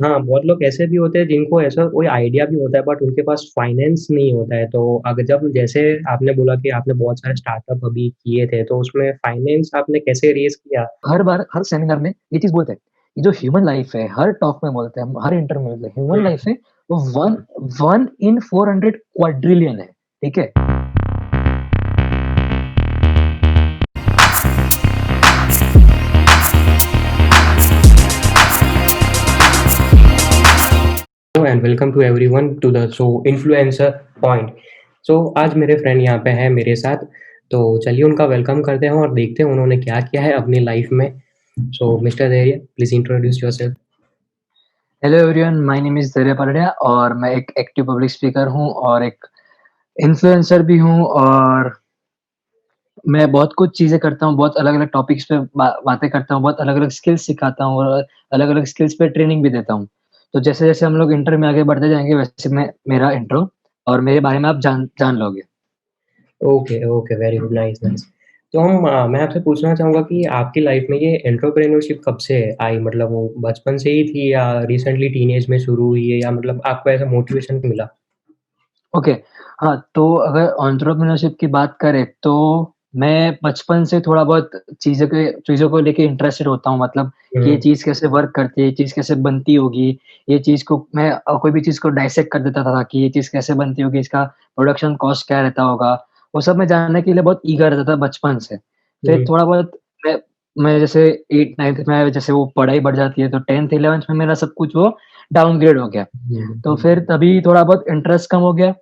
हाँ, बहुत लोग ऐसे भी होते हैं जिनको ऐसा कोई आइडिया भी होता है बट उनके पास फाइनेंस नहीं होता है। तो अगर जब जैसे आपने बोला कि आपने बहुत सारे स्टार्टअप अभी किए थे, तो उसमें फाइनेंस आपने कैसे रेज़ किया? हर बार हर सेमिनार में ये चीज़ बोलते हैं, ये जो ह्यूमन लाइफ है, हर टॉक में बोलते हैं हम, हर इंटरव्यू में बोलते हैं, ह्यूमन लाइफ है वो 1 इन 400 क्वाड्रिलियन है, ठीक है? Hello and welcome to everyone to the show influencer point. So आज मेरे फ्रेंड यहाँ पे हैं मेरे साथ, तो चलिए उनका वेलकम करते हैं और देखते हैं उन्होंने क्या किया है अपनी लाइफ में। सो मिस्टर धैर्य, please introduce yourself. Hello everyone, my name is धैर्य परडिया और मैं एक एक्टिव पब्लिक स्पीकर हूँ और एक इन्फ्लुएंसर भी हूँ और मैं बहुत कुछ चीज़ें करता हूँ, बहुत अलग-अलग टॉपिक्स पे बातें करता हूँ, बहुत अलग-अलग स्किल्स सिखाता हूँ और अलग-अलग स्किल्स पे ट्रेनिंग भी देता हूँ। तो जैसे-जैसे हम लोग इंटर में आगे बढ़ते जाएँगे वैसे मैं मेरा इंट्रो और मेरे बारे में आप जान जान लोगे। Okay, okay, very good, nice, nice. तो मैं आपसे पूछना चाहूँगा कि आपकी लाइफ में ये एंटरप्रेन्योरशिप कब से आई? मतलब वो बचपन से ही थी या रिसेंटली टीनेज में शुरू हुई है या मतलब आपको ऐसा मोटिवेशन मिला? ओके, हाँ, तो अगर एंटरप्रेन्योरशिप की बात करें तो मैं बचपन से थोड़ा बहुत चीज़ों को लेके इंटरेस्टेड होता हूँ मतलब कि ये हुँ, चीज़ कैसे वर्क करती है, ये चीज़ कैसे बनती होगी, ये चीज़ को मैं कोई भी चीज़ को डाइसेक्ट कर देता था कि ये चीज़ कैसे बनती होगी, इसका प्रोडक्शन कॉस्ट क्या रहता होगा, वो सब मैं जानने के लिए बहुत ईगर रहता था बचपन से। फिर हुँ, थोड़ा बहुत मैं मैं जैसे 8th-9th में जैसे वो पढ़ाई बढ़ जाती है तो 10th-11th में मेरा सब कुछ वो डाउनग्रेड हो गया। हुँ, तो हुँ, फिर तभी थोड़ा बहुत इंटरेस्ट कम हो गया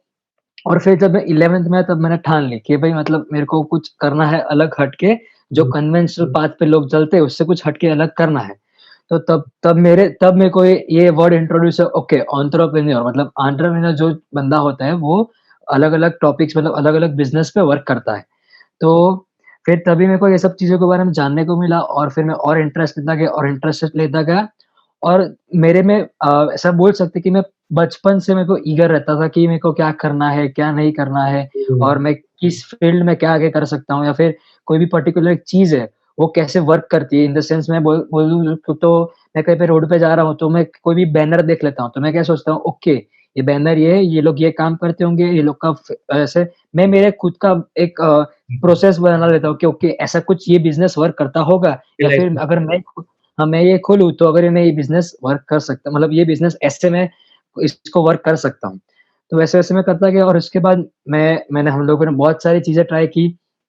और फिर जब मैं 11th में आया तब मैंने ठान ली कि भई मतलब मेरे को कुछ करना है अलग हट के, जो हुँ, कन्वेंशनल पाथ पे लोग चलते हैं उससे कुछ हट के अलग करना है। तो तब मेरे को ये वर्ड इंट्रोड्यूस है ओके एंटरप्रेन्योर मतलब एंटरप्रेन्योर जो बंदा होता है वो अलग-अलग टॉपिक्स मतलब अलग-अलग बिज़नेस पे वर्क करता है। तो फिर तभी मेरे को ये सब चीज़ों के बारे में जानने को मिला और फिर मैं और इंटरेस्ट लेता गया और इंटरेस्ट लेता गया और मेरे में ऐसा बोल सकते हैं कि मैं बचपन से मेरे को ईगर रहता था कि मेरे को क्या करना है, क्या नहीं करना है हुँ, और मैं किस फ़ील्ड में क्या आगे कर सकता हूँ या फिर कोई भी पर्टिकुलर चीज़ है, वो कैसे वर्क करती है। इन द सेंस मैं बोलूँ तो मैं कहीं पे रोड पे जा रहा हूँ, तो मैं कोई भी बैनर देख लेता हूँ, तो मैं क्या सोचता हूँ, ओके, ये बैनर ये है, ये लोग ये काम करते होंगे, ये लोग का ऐसे मैं मेरे खुद का एक प्रोसेस बना लेता हूँ कि ओके, ऐसा कुछ ये बिज़नेस वर्क करता होगा या रियलाइज़ फिर अगर मैं ये खोलूँ तो अगर मैं ये बिज़नेस वर्क कर सकता मतलब ये बिज़नेस ऐसे मैं इसको वर्क कर सकता हूँ। तो वैसे-वैसे मैं करता गया और उसके बाद मैंने हम लोगों ने बहुत सारी चीज़ें ट्राई की,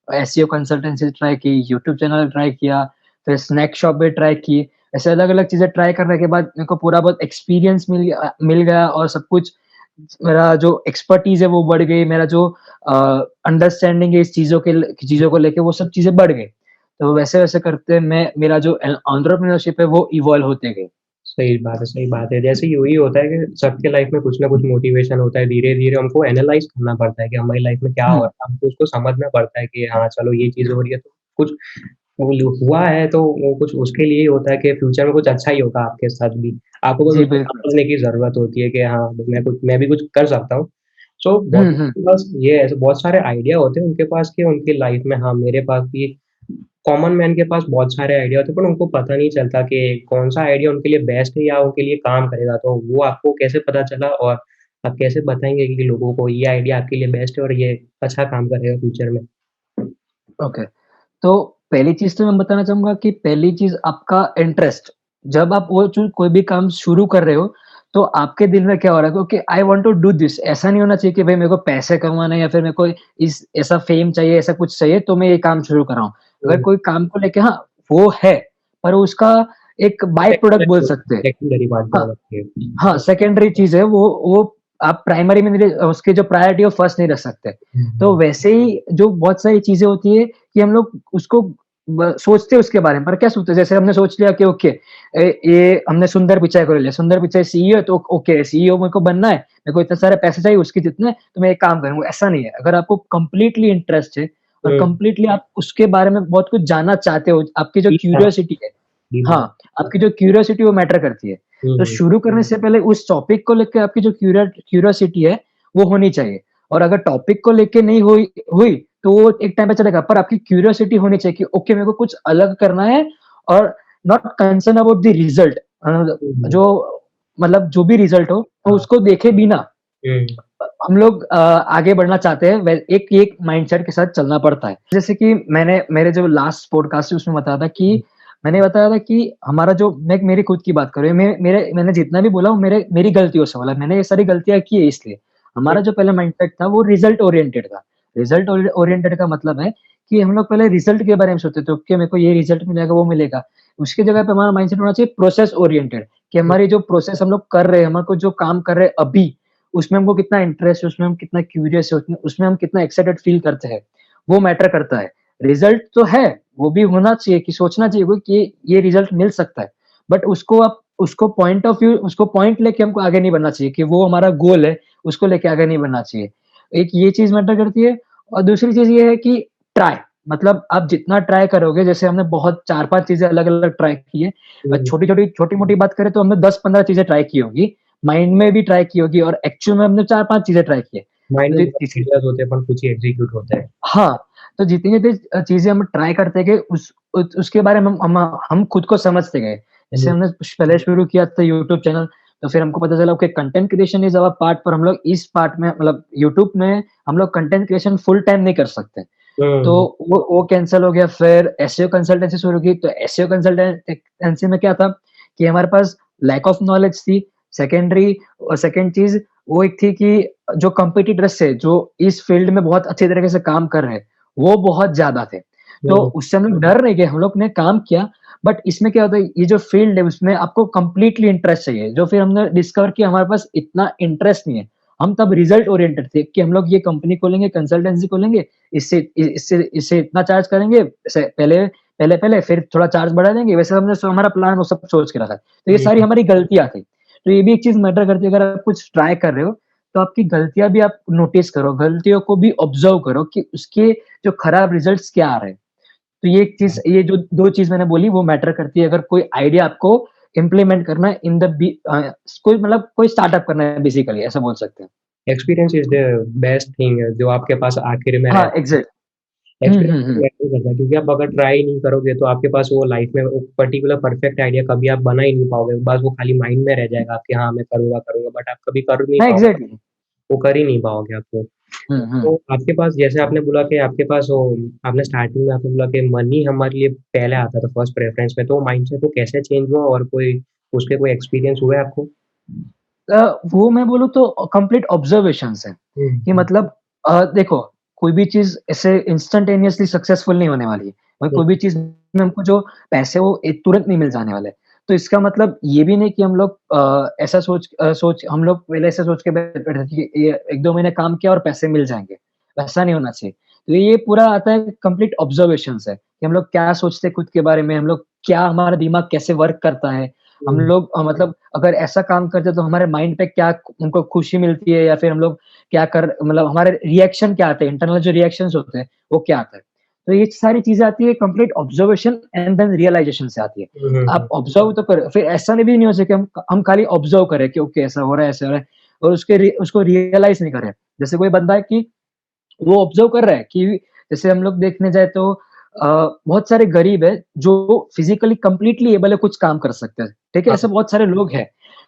एसईओ कंसल्टेंसी ट्राई की, यूट्यूब चैनल ट्राई किया, फिर स्नैक शॉप भी ट्राई की। ऐसे अलग-अलग चीज़ें ट्राई करने के बाद मेरे को पूरा बहुत एक्सपीरियंस मिल गया और सब कुछ मेरा जो एक्सपर्टीज़ है वो बढ़ गई, मेरा जो अ, अंडरस्टैंडिंग है इस चीज़ों को लेके वो सब चीज़ें बढ़ गई। तो वैसे-वैसे करते मैं मेरा जो एंटरप्रेन्योरशिप है वो इवॉल्व होते गई। सही बात है, सही बात है। जैसे यूँ ही होता है कि सबके लाइफ में कुछ ना कुछ मोटिवेशन होता है, धीरे-धीरे हमको एनालाइज़ करना पड़ता है कि हमारी लाइफ में क्या हो हुँ, रहा है, हमको उसको समझना पड़ता है कि हाँ, चलो ये चीज़ हो रही है तो कुछ हुआ है तो वो कुछ उसके लिए ही होता है कि फ्यूचर में कुछ अच्छा ही होगा आपके साथ भी। आपको बस जी उसको बिल्कुल। समझने की ज़रूरत होती है कि हाँ, मैं भी कुछ कर सकता हूँ। सो बहुत हुँ, हुँ। लोगों के पास ये है, बहुत सारे आइडिया होते हैं उनके पास कि उनकी लाइफ में हाँ, मेरे पास भी कॉमन मैन के पास बहुत सारे आइडिया होते हैं, पर उनको पता नहीं चलता कि कौन-सा आइडिया उनके लिए बेस्ट है या उनके लिए काम करेगा। तो वो आपको कैसे पता चला और आप कैसे बताएँगे कि लोगों को ये आइडिया आपके लिए बेस्ट है और ये अच्छा काम करेगा फ्यूचर में? ओके। तो पहली चीज़ तो मैं बताना चाहूँगा कि पहली चीज़ आपका इंटरेस्ट। जब आप वो चीज़ कोई भी काम शुरू कर रहे हो, तो आपके दिल में क्या हो रहा है कि I want to do this ऐसा नहीं होना चाहिए कि भाई मेरे को पैसे कमाना है या फिर मेरे को इस ऐसा फेम चाहिए, ऐसा कुछ चाहिए तो मैं ये काम शुरू कर रहा हूँ। अगर हुँ, कोई काम को लेके हाँ, वो है, पर उसका एक बाय प्रोडक्ट बोल सकते हैं। सेकेंडरी पार्ट हाँ। बोल सकते हैं। हाँ, सेकेंडरी चीज़ है वो आप प्राइमरी में नहीं उसकी जो प्रायोरिटी है वो फर्स्ट नहीं रख सकते। हुँ, तो हुँ। वैसे ही जो बहुत सारी चीज़ें होती है कि हम लोग उसको सोचते हैं उसके बारे में, पर क्या सोचते हैं जैसे हमने सोच लिया कि ओके ये हमने सुंदर पिचाई को ले लिया, सुंदर पिचाई सीईओ है तो ओके सीईओ मेरे को बनना है, मेरे को इतने सारे पैसे चाहिए उसके जितने तो मैं एक काम करूँगा, ऐसा नहीं है। अगर आपको कंप्लीटली इंटरेस्ट है और हुँ, कंप्लीटली आप उसके बारे में बहुत कुछ जानना चाहते हो, आपकी जो डीप डाउन क्यूरियोसिटी है डीप डाउन। हाँ, आपकी जो क्यूरियोसिटी वो मैटर करती है। हुँ, तो हुँ, शुरू करने से पहले उस टॉपिक को लेके आपकी जो क्यूरियोसिटी है, वो होनी चाहिए और अगर टॉपिक को लेके नहीं हुई हुई, तो वो एक टाइम पे चलेगा, पर आपकी क्यूरियोसिटी होनी चाहिए कि ओके मेरे को कुछ अलग करना है और not concern about the result hmm, hmm. जो मतलब जो भी रिज़ल्ट हो, तो हाँ। उसको देखे बिना हुँ, हम लोग आगे बढ़ना चाहते हैं, वे एक एक माइंडसेट के साथ चलना पड़ता है। जैसे कि मैंने मेरे जो लास्ट पॉडकास्ट है उसमें बताया था कि हुँ, मैंने बताया था कि हमारा जो मैं मेरी खुद की बात करूँ, मैंने जितना भी बोला वो मेरी गलतियों से बोला। मैंने ये सारी गलतियाँ की है इसलिए। हुँ, हमारा जो पहला माइंडसेट था वो रिज़ल्ट ओरिएंटेड था। रिज़ल्ट ओरिएंटेड का मतलब है कि हम लोग पहले रिज़ल्ट के बारे में सोचते थे कि मेरे को ये रिज़ल्ट मिलेगा, वो मिलेगा। उसकी जगह पे हमारा माइंडसेट होना चाहिए प्रोसेस ओरिएंटेड कि हुँ, हमारी जो प्रोसेस हम लोग कर रहे हैं, हमारे को जो काम कर रहे हैं अभी, उसमें हमको कितना इंटरेस्ट है, उसमें हम कितना क्यूरियस है, उसमें उसमें हम कितना एक्साइटेड फ़ील करते हैं, वो मैटर करता है। रिज़ल्ट तो है, वो भी होना चाहिए कि सोचना चाहिए कोई कि ये रिज़ल्ट मिल सकता है। बट उसको आप उसको पॉइंट ऑफ व्यू उसको पॉइंट लेके हमको आगे नहीं बढ़ना चाहिए कि वो हमारा गोल है, उसको लेके आगे नहीं बढ़ना चाहिए। एक ये चीज़ मैटर करती है और दूसरी चीज़ ये है कि ट्राई मतलब आप जितना ट्राई करोगे जैसे हमने बहुत 4-5 चीज़ें अलग-अलग ट्राई की है। हुँ। छोटी-छोटी छोटी-मोटी बात करें तो हमने 10-15 चीज़ें ट्राई की होंगी। माइंड में भी ट्राई की होगी और एक्चुअल में हमने 4-5 चीज़ें ट्राई की है। माइंड तो में जि बहुत इसी आइडियाज़ होते हैं, पर कुछ ही एग्ज़ीक्यूट होता है। हाँ, तो जितनी-जितनी चीज़ें हम ट्राई करते गए उसके बारे में हम खुद को समझते गए। जैसे हुँ, हमने पहले शुरू किया था यूट्यूब चैनल, तो फिर हमको पता चला कि content creation is our part पर हम लोग इस पार्ट में मतलब यूट्यूब में हम लोग कंटेंट क्रिएशन फुल टाइम नहीं कर सकते। तो हुँ, वो कैंसल हो गया, फिर एसईओ कंसल्टेंसी शुरू की, तो एसईओ कंसल्टेंसी में क्या था कि हमारे पास लैक ऑफ नॉलेज थी। सेकेंडरी सेकंड चीज़ वो एक थी कि जो कॉम्पिटिटर्स थे, जो इस फील्ड में बहुत अच्छे तरीके से काम कर रहे हैं, वो बहुत ज़्यादा थे। तो हुँ, उससे हम लोग डर नहीं गए, हम लोग ने काम किया, बट इसमें क्या होता है, ये जो फील्ड है, उसमें आपको कंप्लीटली इंटरेस्ट चाहिए, जो फिर हमने डिस्कवर किया हमारे पास इतना इंटरेस्ट नहीं है। हम तब रिज़ल्ट ओरिएंटेड थे कि हम लोग ये कंपनी खोलेंगे, कंसल्टेंसी खोलेंगे, इससे इतना चार्ज करेंगे, से पहले फिर थोड़ा चार्ज बढ़ा देंगे, वैसे हमने हमारा प्लान वो सब सोच के रखा है। तो ये सारी हुँ। हमारी गलतियाँ थी। तो ये भी एक चीज़ मैटर करती है, अगर आप कुछ ट्राई कर रहे हो, तो आपकी गलतियाँ भी आप नोटिस करो, गलतियों को भी ऑब्ज़र्व करो कि उसके जो खराब रिज़ल्ट्स क्या आ रहे हैं। तो ये एक चीज़ ये जो 2 चीज़ मैंने बोली वो मैटर करती है, अगर कोई आइडिया आपको इम्प्लीमेंट करना है कोई मतलब कोई स्टार्टअप करना है बेसिकली ऐसा बोल सकते हैं। Experience is the best thing जो आपके पास आखिर में हाँ, रहता है। एग्ज़ैक्ट हुँ, एक्सपीरियंस हुँ, हुँ। मैटर करता है क्योंकि आप अगर ट्राई नहीं करोगे तो आपके पास वो लाइफ़ में वो पर्टिकुलर परफेक्ट आइडिया कभी आप बना ही नहीं पाओगे। बस वो खाली माइंड में रह जाएगा आपके हाँ, मैं करूँगा, करूँगा बट आप कभी कर नहीं हाँ, पाओगे, एग्ज़ैक्टली वो कर ही नहीं पाओगे आप वो। हुँ, तो हुँ। आपके पास जैसे आपने बोला कि आपके पास वो आपने स्टार्टिंग में आपने बोला कि मनी हमारे लिए पहले आता था फर्स्ट प्रेफ़रेंस में, तो माइंडसेट वो कैसे चेंज हुआ और कोई उसके कोई एक्सपीरियंस हुए आपको? वो मैं बोलूँ तो कंप्लीट ऑब्जर्वेशंस हैं, हुँ, कि हुँ, मतलब देखो कोई भी चीज़ ऐसे इंस्टेंटेनियसली सक्सेसफुल नहीं होने वाली है। और हुँ, कोई भी चीज़ में हमको जो पैसे वो तुरंत नहीं मिल जाने वाले। तो इसका मतलब ये भी नहीं कि हम लोग ऐसा सोच हम लोग पहले ऐसा सोच के बैठे थे कि ये 1-2 महीने काम किया और पैसे मिल जाएँगे, वैसा नहीं होना चाहिए। तो ये पूरा आता है कंप्लीट ऑब्जर्वेशंस है, कि हम लोग क्या सोचते हैं खुद के बारे में, हम लोग क्या हमारा दिमाग कैसे वर्क करता है। हम हुँ, लोग मतलब अगर ऐसा काम करते हैं तो हमारे माइंड पे क्या उनको खुशी मिलती है या फिर हम लोग क्या कर मतलब हमारे रिएक्शन क्या आते हैं, इंटरनल जो रिएक्शंस होते हैं, वो क्या आता है। तो ये सारी चीज़ें आती है complete observation and then realisation से आती है। हुँ, हुँ, आप हुँ, ऑब्जर्व तो करो, फिर ऐसा नहीं भी नहीं हो सके हम खाली ऑब्जर्व करें कि ओके ऐसा हो रहा है, ऐसा हो रहा है और उसको रियलाइज़ नहीं करें। जैसे कोई बंदा है कि वो ऑब्ज़र्व कर रहा है कि जैसे हम लोग देखने जाए तो बहुत सारे गरीब हैं जो फिज़िकली कंप्लीटली एबल है कुछ काम कर सकते हैं, ठीक है? हाँ, ऐसे बहुत सारे लोग हैं,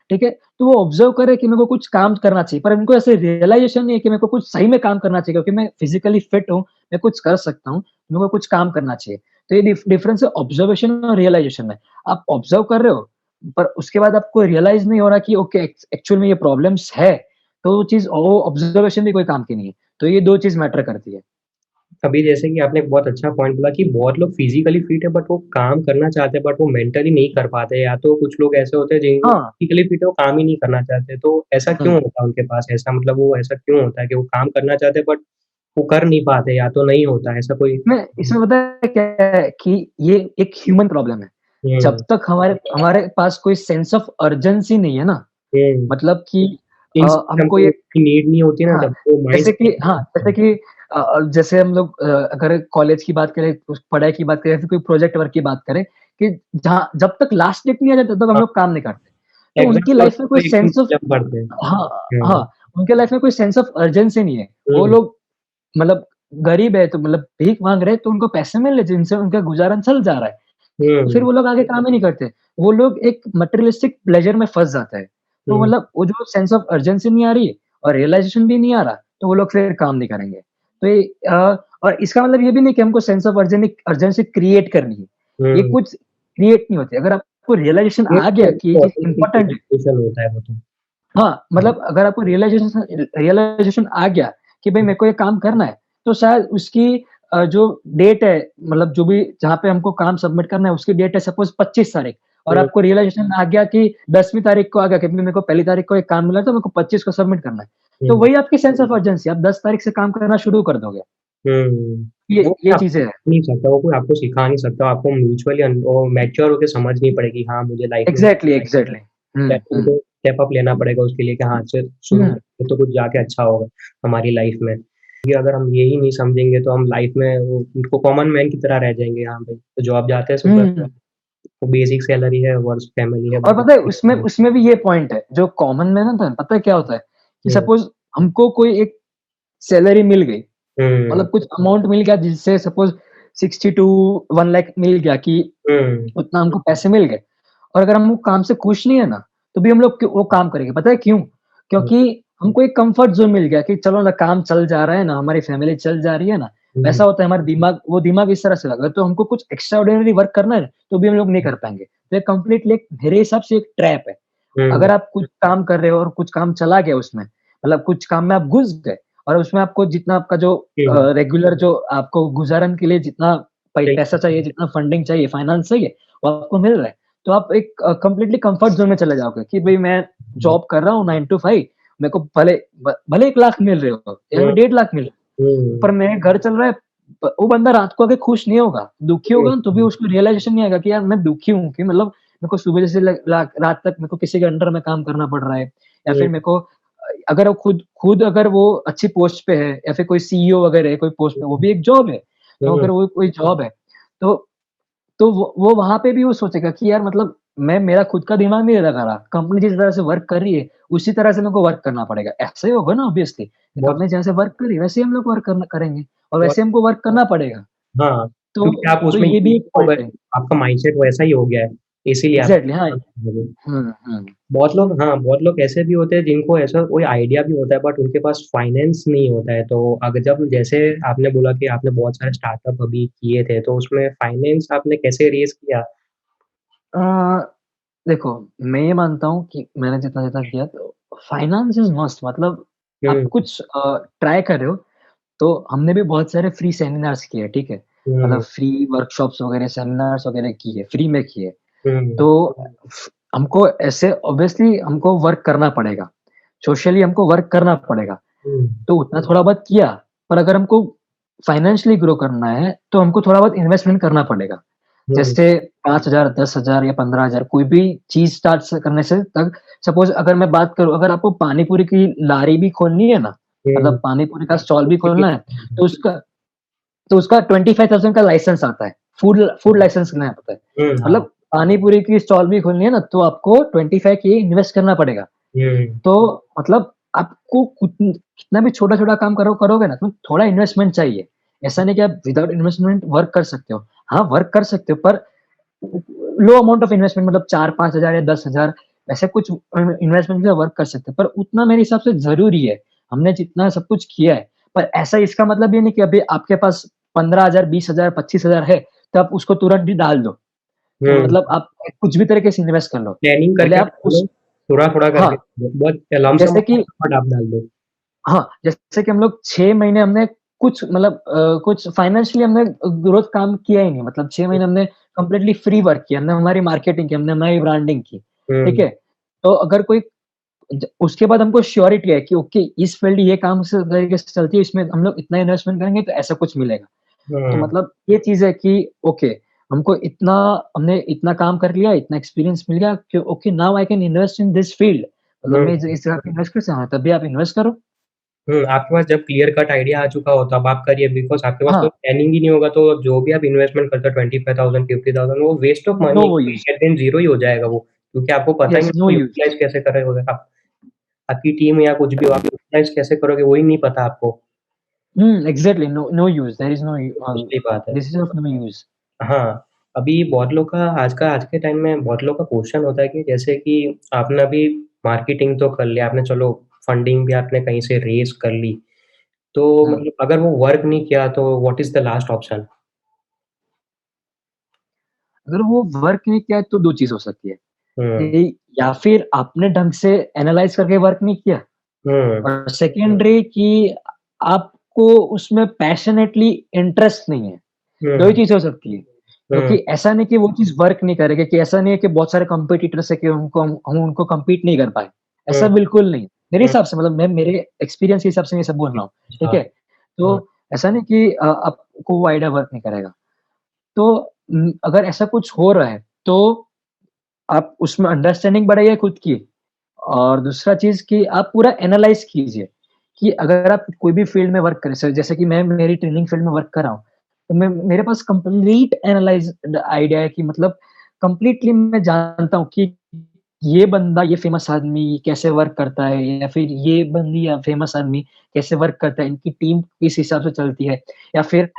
ठीक है? तो वो ऑब्ज़र्व कर रहे हैं कि मेरे को कुछ काम करना चाहिए, पर उनको ऐसे रियलाइज़ेशन नहीं है कि मेरे को कुछ सही में काम करना चाहिए क्योंकि मैं फिज़िकली फिट हूँ, मैं कुछ कर सकता हूँ, मेरे को कुछ काम करना चाहिए। तो ये डिफरेंस है ऑब्ज़र्वेशन और रियलाइज़ेशन में। आप ऑब्ज़र्व कर रहे हो, पर उसके बाद आपको रियलाइज़ नहीं हो रहा कि ओके एक्चुअल में ये प्रॉब्लम्स है, तो वो ऑब्ज़र्वेशन भी कोई काम की नहीं है। तो ये 2 चीज़ मैटर करती है। अभी जैसे कि आपने एक बहुत अच्छा पॉइंट बोला कि बहुत लोग फिज़िकली फिट है बट वो काम करना चाहते हैं बट वो मेंटली नहीं कर पाते या तो कुछ लोग ऐसे होते हैं जिनको हाँ, फिज़िकली फिट है वो काम ही नहीं करना चाहते, तो ऐसा क्यों हुँ। होता है उनके पास? ऐसा मतलब वो ऐसा क्यों होता है कि वो काम करना चाहते हैं बट वो कर नहीं पाते या तो नहीं होता ऐसा कोई इसमें पता है क्या है कि ये एक ह्यूमन प्रॉब्लम है। जब हुँ, तक हमारे हमारे पास कोई सेंस ऑफ अर्जेंसी नहीं है ना, हुँ। मतलब कि इंस्टेंट हमको हमको ये उसकी नीड नहीं होती ना हाँ, तब वो माइंड जैसे कि हाँ, हुँ, जैसे हम लोग अगर कॉलेज की बात करें, उस पढ़ाई की बात करें या फिर कोई प्रोजेक्ट वर्क की बात करें कि जहाँ जब तक लास्ट डेट नहीं आ जाता तब तक हम हाँ, लोग काम नहीं करते। तो एग्ज़ाम उनकी के लाइफ वक़्त में तो कोई एकदम सेंस ऑफ जम पड़ते हैं। हाँ, हुँ, हाँ, उनके लाइफ में कोई सेंस ऑफ अर्जेंसी नहीं है। वो हुँ, लोग मतलब गरीब है तो मतलब भीख माँग रहे हैं तो उनको पैसे मिल रहे जिनसे उनका गुज़ारा चल जा रहा है। तो फिर हुँ, वो लोग आगे काम ही नहीं करते। वो लोग एक मटेरियलिस्टिक प्लेज़र में फँस जाते हैं। तो हुँ, मतलब वो जो सेंस ऑफ अर्जेंसी नहीं आ रही है और रियलाइज़ेशन भी नहीं आ रहा, तो वो लोग फिर काम नहीं करेंगे। तो ये और इसका मतलब ये भी नहीं कि हमको सेंस ऑफ अर्जेंसी क्रिएट करनी है। ये हुँ। कुछ क्रिएट नहीं होती। अगर आपको रियलाइज़ेशन ये आ तो गया कि ये चीज़ ऑटोमेटिक इम्पोर्टेंट है, रियलाइज़ेशन होता है वो तो। हाँ, हुँ, मतलब अगर आपको रियलाइज़ेशन आ गया कि भई हुँ, मेरे को ये काम करना है, तो शायद उसकी जो डेट है मतलब जो भी जहाँ पे हमको काम सबमिट करना है उसकी डेट है सपोज़ 25 तारीख और हुँ, आपको रियलाइज़ेशन आ गया कि 10वीं तारीख को आ गया कि भई मेरे को पहली तारीख को एक काम मिला तो मेरे को 25 को सबमिट करना है। तो हुँ, वही आपकी सेंस ऑफ अर्जेंसी आप 10 तारीख से काम करना शुरू कर दोगे। हुँ। वो कोई ये आपको चीज़ें हैं। सिखा नहीं सकता, वो कोई आपको सिखा नहीं सकता, आपको म्यूचुअली वो मैच्योर होके समझनी पड़ेगी, हाँ, मुझे लाइफ़ में एग्ज़ैक्टली, एग्ज़ैक्टली। हुँ, हुँ। तुमको स्टेप अप लेना पड़ेगा उसके लिए कि हाँ, से शुरू हुँ, करेंगे तो कुछ जाके अच्छा होगा हमारी लाइफ़ में। ये अगर हम यही नहीं समझेंगे तो हम लाइफ़ में वो कॉमन मैन की तरह रह जाएँगे, हाँ भाई, तो जॉब जाते हैं सुबह, हुँ। वो बेसिक सैलरी है, वर्स फैमिली है, और बस पता है उसमें उसमें भी ये पॉइंट है, जो कॉमन मैन होता है, पता है क्या होता है? कि हुँ, सपोज़ हमको कोई एक सैलरी मिल गई, हुँ, मतलब कुछ अमाउंट मिल गया जिससे सपोज़ 60 टू 1 लाख मिल गया कि हुँ, उतना हमको पैसे मिल गए और अगर हम वो काम से खुश नहीं है ना, तो भी हम लोग वो काम करेंगे। पता है क्यों? हुँ, क्योंकि हमको एक कम्फर्ट ज़ोन मिल गया कि चलो ना काम चल जा रहा है ना, हमारी फैमिली चल जा रही है ना, हुँ, वैसा होता है हमारा दिमाग वो दिमाग इस तरह से लगा तो हमको कुछ एक्स्ट्राऑर्डिनरी वर्क करना है, तो भी हम लोग नहीं कर पाएँगे। तो ये कंप्लीटली एक मेरे हिसाब से एक ट्रैप है। हुँ, अगर आप कुछ काम कर रहे हो और कुछ काम चला गया उसमें, मतलब कुछ काम में आप घुस गए और उसमें आपको जितना आपका जो हुँ, रेगुलर जो आपको गुज़ारन के लिए जितना सही पैसा चाहिए, जितना फंडिंग चाहिए, फाइनेंस चाहिए, वो आपको मिल रहा है। तो आप एक कंप्लीटली कम्फर्ट ज़ोन में चले जाओगे कि भई मैं हुँ, जॉब कर रहा हूँ 9 टू 5 मेरे को भले 1 लाख मिल रहे हो या हुँ, 1.5 लाख मिल रहे हो, पर हुँ, मेरे घर चल रहा है वो बंदा रात को आके खुश नहीं होगा, दुखी हुँ, होगा ना तो भी उसको रियलाइज़ेशन नहीं आएगा कि यार मैं दुखी हूँ कि मतलब मेरे को सुबह से ल ला रात तक मेरे को किसी के अंडर में काम करना पड़ रहा है या हुँ, फिर मेरे को अगर वो खुद खुद अगर वो अच्छी पोस्ट पे है या फिर कोई सीईओ वगैरह है कोई पोस्ट पे, वो भी एक जॉब है। तो हुँ, अगर वो कोई जॉब है, तो तो वो वहाँ पे भी वो सोचेगा कि यार मतलब मैं मेरा खुद का दिमाग नहीं लगा रहा, कंपनी जिस तरह से वर्क कर रही है, उसी तरह से मेरे को वर्क करना पड़ेगा। ऐसा ही होगा ना ऑब्वियसली, बहुत कंपनी जैसे वर्क कर रही है, वैसे ही हम लोग वर्क करना करेंगे और बहुत वैसे हमको वर्क करना पड़ेगा। हाँ, तो क्योंकि आप तो उसमें ये भी एक हो गए, पॉइंट है। आपका माइंडसेट वैसा ही हो गया है, इसीलिए आप एग्ज़ैक्टली हाँ। हुँ, हुँ। बहुत लोग हाँ, बहुत लोग ऐसे भी होते हैं जिनको ऐसा कोई आइडिया भी होता है बट उनके पास फाइनेंस नहीं होता है। तो अगर जब जैसे आपने बोला कि आपने बहुत सारे स्टार्टअप अभी किए थे, तो उसमें फाइनेंस आपने कैसे रेज़ किया? अ, देखो, मैं ये मानता हूँ कि मैंने जितना-जितना किया तो फाइनेंस इज़ मस्ट मतलब आप हुँ, कुछ ट्राई कर रहे हो, तो हमने भी बहुत सारे फ्री सेमिनार्स किए, ठीक है? मतलब हुँ, फ्री वर्कशॉप्स वगैरह, सेमिनार्स वगैरह किए, फ्री में किए। हुँ, तो हमको ऐसे ऑब्वियसली हमको वर्क करना पड़ेगा, सोशली हमको वर्क करना पड़ेगा। हुँ, तो उतना थोड़ा बहुत किया, पर अगर हमको फाइनेंशियली ग्रो करना है, तो हमको थोड़ा बहुत इन्वेस्टमेंट करना पड़ेगा। हुँ, जैसे 5,000 10,000 या 15,000 कोई भी चीज़ स्टार्ट स करने से तक सपोज़ अगर मैं बात करूँ, अगर आपको पानी पूरी की लारी भी खोलनी है ना, हुँ, मतलब पानी पूरी का स्टॉल भी खोलना है, तो उसका 25,000 का लाइसेंस आता है। फूड लाइसेंस लेना पड़ता है। हुँ, हाँ, मतलब पानी पूरी की स्टॉल भी खोलनी है ना, तो आपको 25 के इन्वेस्ट करना पड़ेगा। हुँ, तो मतलब आपको कितना भी छोटा-छोटा काम करोगे ना, तो थोड़ा इन्वेस्टमेंट चाहिए। ऐसा नहीं कि आप विदाउट इन्वेस्टमेंट वर्क कर सकते हो। हाँ, वर्क कर सकते हो पर लो अमाउंट ऑफ इन्वेस्टमेंट मतलब 4-5,000 या 10,000 ऐसे कुछ इन्वेस्टमेंट से वर्क कर सकते हैं। पर उतना मेरे हिसाब से ज़रूरी है। हमने जितना सब कुछ किया है, पर ऐसा इसका मतलब ये नहीं कि अभी आपके पास 15,000 20,000 25,000 है, तो आप उसको तुरंत ही डाल दो। तो हुँ, मतलब आप कुछ भी तरीके से इन्वेस्ट कर लो। प्लानिंग पहले करके आप डाल दो, उस थोड़ा-थोड़ा करके हाँ, बहुत लमसम जैसे कि अमाउंट आप डाल दो। हाँ, जैसे कि हम लोग 6 महीने हमने कुछ मतलब कुछ फाइनेंशियली हमने ग्रोथ काम किया ही नहीं। मतलब 6 महीने हमने कंप्लीटली फ्री वर्क किया। हमने हमारी मार्केटिंग की, हमने हमारी ब्रांडिंग की, ठीक हुँ, है? तो अगर कोई उसके बाद हमको श्योरिटी है कि ओके इस फील्ड ये काम इस तरीके से चलती है, इसमें हम लोग इतना इन्वेस्टमेंट करेंगे तो ऐसा कुछ मिलेगा। तो हुँ, मतलब ये चीज़ है कि ओके हमको इतना हमने इतना काम कर लिया, इतना एक्सपीरियंस मिल गया कि okay now I can invest in this field मतलब हुँ। मैं इस जगह पे इन्वेस्ट कर सकता हूँ, तभी आप इन्वेस्ट करो। आपके पास जब क्लियर कट आइडिया आ चुका हो तब आप करिए बिकॉज़ आपके पास हाँ, कोई प्लानिंग ही नहीं होगा तो जो भी आप इन्वेस्टमेंट करते हो 25,000 50,000 वो वेस्ट ऑफ मनी नो है use. At the end zero ही हो जाएगा वो। क्योंकि आपको पता ही यस, नहीं नो उसको यूज़। यूटिलाइज़ कैसे करोगे आप। आपकी टीम या कुछ भी हो आप यूटिलाइज़ कैसे करोगे वही नहीं पता आपको। Exactly no no use, there is no सही बात है। This is of no use. हाँ, अभी बहुत लोग का आज के टाइम में बहुत लोग का क्वेश्चन होता है कि जैसे कि आपने अभी मार्केटिंग तो कर लिया आपने, चलो फंडिंग भी आपने कहीं से रेज़ कर ली। तो हाँ, मतलब अगर वो वर्क नहीं किया तो what is the last option? अगर वो वर्क नहीं किया तो 2 चीज़ हो सकती है, हुँ, कि या फिर आपने ढंग से एनालाइज़ करके वर्क नहीं किया हुँ, और सेकेंडरी कि आपको उसमें पैशनेटली इंटरेस्ट नहीं है। 2 ही हुँ, चीज़ हो सकती है। हुँ, क्योंकि ऐसा नहीं कि वो चीज़ वर्क नहीं करेगी, कि ऐसा नहीं है कि बहुत सारे कॉम्पिटिटर्स हैं कि उनको हम उनको कम्पीट नहीं कर पाए। हुँ, ऐसा बिल्कुल नहीं। मेरे हुँ, हिसाब से मतलब मैं मेरे एक्सपीरियंस के हिसाब से ये सब बोल रहा हूँ, ठीक अच्छा, है? हाँ, तो ऐसा नहीं कि आपको वो आइडिया वर्क नहीं करेगा। तो अगर ऐसा कुछ हो रहा है, तो आप उसमें अंडरस्टैंडिंग बढ़ाइए खुद की और दूसरा चीज़ कि आप पूरा एनालाइज़ कीजिए, कि अगर आप कोई भी फ़ील्ड में वर्क करें, जैसे कि मैं मेरी ट्रेनिंग फ़ील्ड में वर्क कर रहा हूँ, तो मैं मेरे पास कंप्लीट एनालाइज़्ड आइडिया है कि मतलब कंप्लीटली मैं जानता हूँ कि ये बंदा, ये फ़ेमस आदमी कैसे वर्क करता है या फिर ये बंदी या फ़ेमस आदमी कैसे वर्क करता है, इनकी टीम किस हिसाब से चलती है या फिर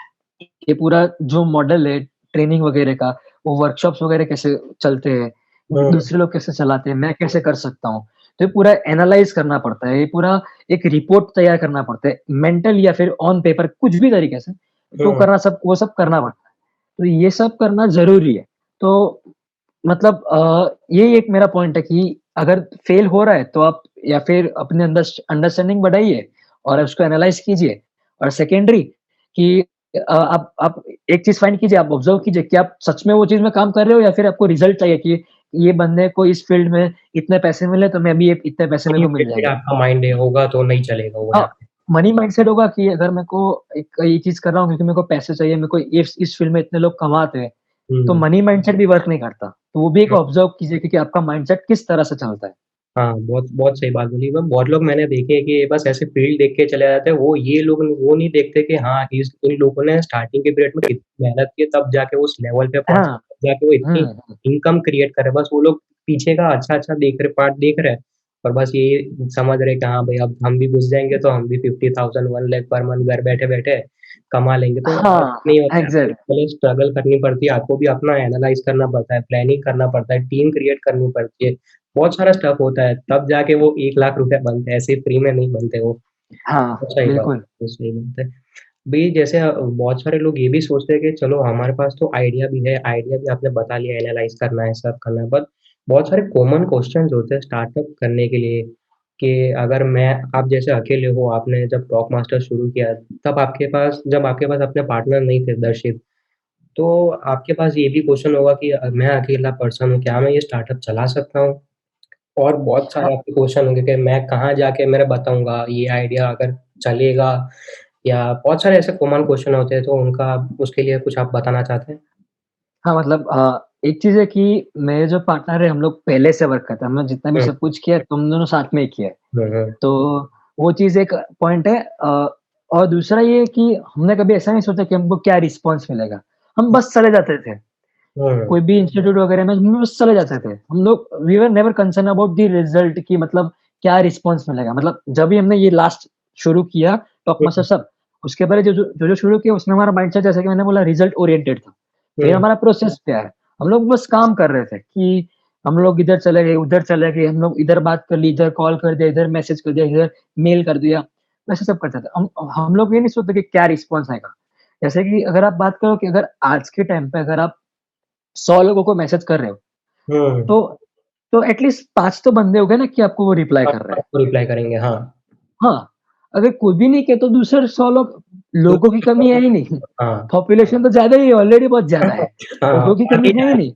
ये पूरा जो मॉडल है ट्रेनिंग वगैरह का, वो वर्कशॉप्स वगैरह कैसे चलते हैं, हुँ, दूसरे लोग कैसे चलाते हैं, मैं कैसे कर सकता हूँ। तो ये पूरा एनालाइज़ करना पड़ता है, ये पूरा एक रिपोर्ट तैयार करना पड़ता है, मेंटल या फिर ऑन पेपर कुछ भी तरीके से, तो हुँ, करना सब वो सब करना पड़ता है। तो ये सब करना ज़रूरी है। तो मतलब ये एक मेरा पॉइंट है कि अगर फेल हो रहा है तो आप या फिर अपने अंडरस्टैंडिंग बढ़ाइए और उसको एनालाइज़ कीजिए और सेकेंडरी कि आप एक चीज़ फाइंड कीजिए, आप ऑब्ज़र्व कीजिए कि आप सच में वो चीज़ में काम कर रहे हो या फिर आपको रिज़ल्ट चाहिए कि ये बंदे को इस फ़ील्ड में इतने पैसे मिले तो मैं भी इतने पैसे मेरे मनी को मिल ओरिएंटेड जाएँगे। आपका माइंड होगा तो नहीं चलेगा वो हाँ, यहाँ पे। मनी माइंडसेट होगा कि अगर मेरे को एक ये चीज़ कर रहा हूँ क्योंकि मेरे को पैसे चाहिए, मेरे को इस फ़ील्ड में इतने लोग कमाते हैं, तो हुँ, मनी माइंडसेट भी वर्क नहीं करता। तो वो भी एक हुँ। ऑब्ज़र्व कीजिए कि आपका माइंडसेट किस तरह से चलता है। हाँ, बहुत बहुत सही बात बोली। बहुत लोग मैंने देखे हैं कि बस ऐसे फ़ील्ड देख के चले जाते हैं। वो ये लोग वो नहीं देखते कि हाँ, इन लोगों ने स्टार्टिंग के पीरियड में कितनी मेहनत की है, तब जाके वो उस लेवल पे पहुँचे, हाँ। तब जाके वो हुँ, इतनी हुँ। इनकम क्रिएट कर रहे हैं। बस वो लोग पीछे का अच्छा-अच्छा देख रहे पार्ट देख रहे हैं और बस ये समझ रहे हैं कि हाँ भाई, अब हम भी घुस जाएँगे तो हम भी 50,000 1 लाख पर मंथ घर बैठे-बैठे कमा लेंगे। तो ऐसा हाँ, नहीं होता है, आपको एग्ज़ैक्ट पहले स्ट्रगल करनी पड़ती है, आपको भी अपना एनालाइज़ करना पड़ता है, प्लानिंग करना पड़ता है, टीम क्रिएट करनी पड़ती है। बहुत सारा स्टफ होता है, तब जाके वो 1 लाख रुपए बनते हैं, ऐसे ही फ्री में नहीं बनते वो। हाँ, सही बात बिल्कुल। है, सही बात है। भई जैसे बहुत सारे लोग ये भी सोचते हैं कि चलो हमारे पास तो आइडिया भी है, आइडिया भी आपने बता लिया एनालाइज़ करना है, सब करना है, बट बहुत सारे कॉमन क्वेश्चन्स होते हैं स्टार्टअप करने के लिए कि अगर मैं आप जैसे अकेले हो, आपने जब टॉक मास्टर शुरू किया, तब आपके पास अपने पार्टनर नहीं थे दर्शित, तो आपके पास ये भी क्वेश्चन होगा कि मैं अकेला पर्सन हूँ, क्या मैं ये स्टार्टअप चला सकता हूँ? और बहुत हाँ, सारे आपके क्वेश्चन होंगे कि मैं कहाँ जाके मैं बताऊँगा ये आइडिया अगर चलेगा या बहुत सारे ऐसे कॉमन क्वेश्चन होते हैं तो उनका उसके लिए कुछ आप बताना चाहते हैं? हाँ, मतलब एक चीज़ है कि मेरे जो पार्टनर है हम लोग पहले से वर्क करते हैं, हमने जितना भी हुँ, सब कुछ किया है, तुम दोनों साथ में ही किया है। हुँ, हुँ, तो वो चीज़ एक पॉइंट है और दूसरा ये है कि हमने कभी ऐसा नहीं सोचा कि हमको क्या रिस्पॉन्स मिलेगा। हम बस चले जाते थे। हुँ, कोई भी इंस्टीट्यूट वगैरह में हम बस चले जाते थे। हम लोग we were never concern about the result कि मतलब क्या रिस्पॉन्स मिलेगा। मतलब जब भी हमने ये लास्ट शुरू किया टॉक हुँ, मास्टर सब, उसके पहले जो शुरू किया उसमें हमारा माइंडसेट जैसा कि मैंने बोला रिज़ल्ट ओरिएंटेड था। फिर हुँ, हमारा प्रोसेस क्या है, हम लोग बस काम कर रहे थे कि हम लोग इधर चले गए, उधर चले गए, हम लोग इधर बात कर ली, इधर कॉल कर दिया, इधर मैसेज कर दिया, इधर मेल कर दिया, वैसे सब करते थे। हम लोग ये नहीं सोचते कि क्या रिस्पॉन्स आएगा। जैसे कि अगर आप बात करो कि अगर आज के टाइम पे अगर आप 100 लोगों को मैसेज कर रहे हो, हुँ, तो एटलीस्ट 5 तो बंदे हो गए ना कि आपको वो रिप्लाई कर रहे हैं। आपको रिप्लाई करेंगे, हाँ। हाँ, अगर कोई भी नहीं किया तो दूसरे 100 लोगों की कमी है ही नहीं। हाँ, पॉपुलेशन तो ज़्यादा ही है, ऑलरेडी बहुत ज़्यादा है। हाँ, लोगों की बढ़ कमी भी है ही जाएगा। नहीं।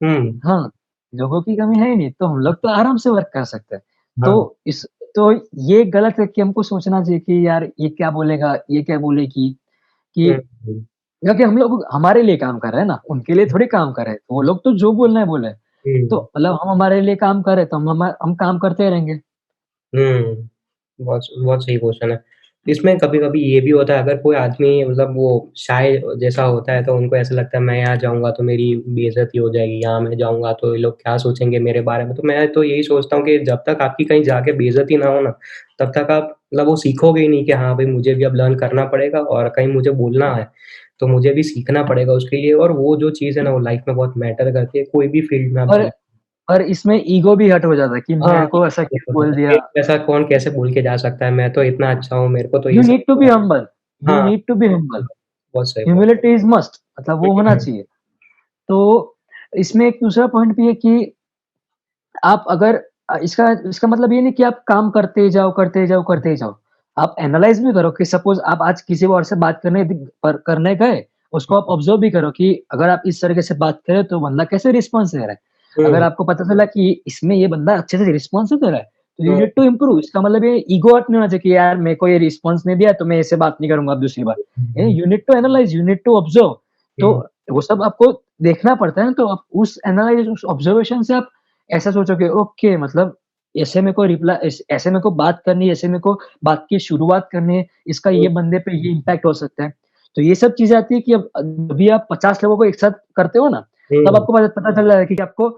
हुँ, हाँ, लोगों की कमी है ही नहीं, तो हम लोग तो आराम से वर्क कर सकते हैं। हाँ, तो इस तो ये गलत है कि हमको सोचना चाहिए कि यार ये क्या बोलेगा, ये क्या बोलेगी, कि हुँ, हुँ, क्योंकि हम लोग हमारे लिए काम कर रहे हैं ना, उनके लिए थोड़ी काम कर रहे हैं। वो लोग तो जो बोलना है बोले। तो हुँ, मतलब हम हमारे लिए काम कर रहे हैं, तो हम काम करते रहेंगे। हुँ। बहुत बहुत सही क्वेश्चन है। इसमें कभी-कभी ये भी होता है अगर कोई आदमी मतलब वो शाय जैसा होता है तो उनको ऐसा लगता है मैं यहाँ जाऊँगा तो मेरी बेइज़्ज़ती हो जाएगी, यहाँ मैं जाऊँगा तो ये लोग क्या सोचेंगे मेरे बारे में। तो मैं तो यही सोचता हूँ कि जब तक आपकी कहीं जाके बेइज़्ज़ती ना हो ना, तब तक आप मतलब वो सीखोगे ही नहीं कि हाँ भाई मुझे भी अब लर्न करना पड़ेगा और कहीं मुझे बोलना है, तो मुझे भी सीखना पड़ेगा उसके लिए और वो जो चीज़ है ना वो लाइफ़ में बहुत मैटर करती है, कोई भी फ़ील्ड में आप और जाएँ। और इसमें ईगो भी हर्ट हो जाता है कि हाँ, मेरे को ऐसा ये क्यों तो बोल है। दिया। एक जैसा कौन कैसे बोल के जा सकता है, मैं तो इतना अच्छा हूँ, मेरे को तो ये यू सब नीड टू बी आता है। हम्बल, यू हाँ, नीड टू बी हम्बल, बहुत सही, बहुत ह्यूमिलिटी इज़ मस्ट, मतलब वो होना सही। चाहिए। तो इसमें एक दूसरा पॉइंट भी है कि आप अगर इसका इसका मतलब ये नहीं कि आप काम करते जाओ, करते जाओ, करते जाओ। आप एनालाइज़ भी करो कि सपोज़ आप आज किसी और से बात करने गए, उसको आप ऑब्ज़र्व भी करो कि अगर आप इस तरीके से बात करें तो बंदा कैसे रिस्पॉन्स दे रहा है। अगर हुँ, आपको पता चला कि इसमें ये बंदा अच्छे से रिस्पॉन्स नहीं दे रहा है, तो you hmm, need to improve. इसका मतलब ये ईगो हर्ट नहीं होना चाहिए कि यार मेरे को ये रिस्पॉन्स नहीं दिया तो मैं इससे बात नहीं करूँगा अब दूसरी बार। Hmm, you need to analyse, you need to observe. तो हुँ, वो सब आपको देखना पड़ता है ना, तो आप उस एनालाइज़ उस ऑब्ज़र्वेशन से आप ऐसा सोचोगे ओके, मतलब ऐसे मेरे को बात करनी है, ऐसे मेरे को बात की शुरुआत करनी है, इसका हुँ, ये बंदे पे ये इम्पैक्ट हो सकता है। तो ये सब चीज़ें आती है कि अब जभी आप 50 लोगों को एक साथ करते हो ना, तब हुँ, आपको पता पता चल रहा है कि आपको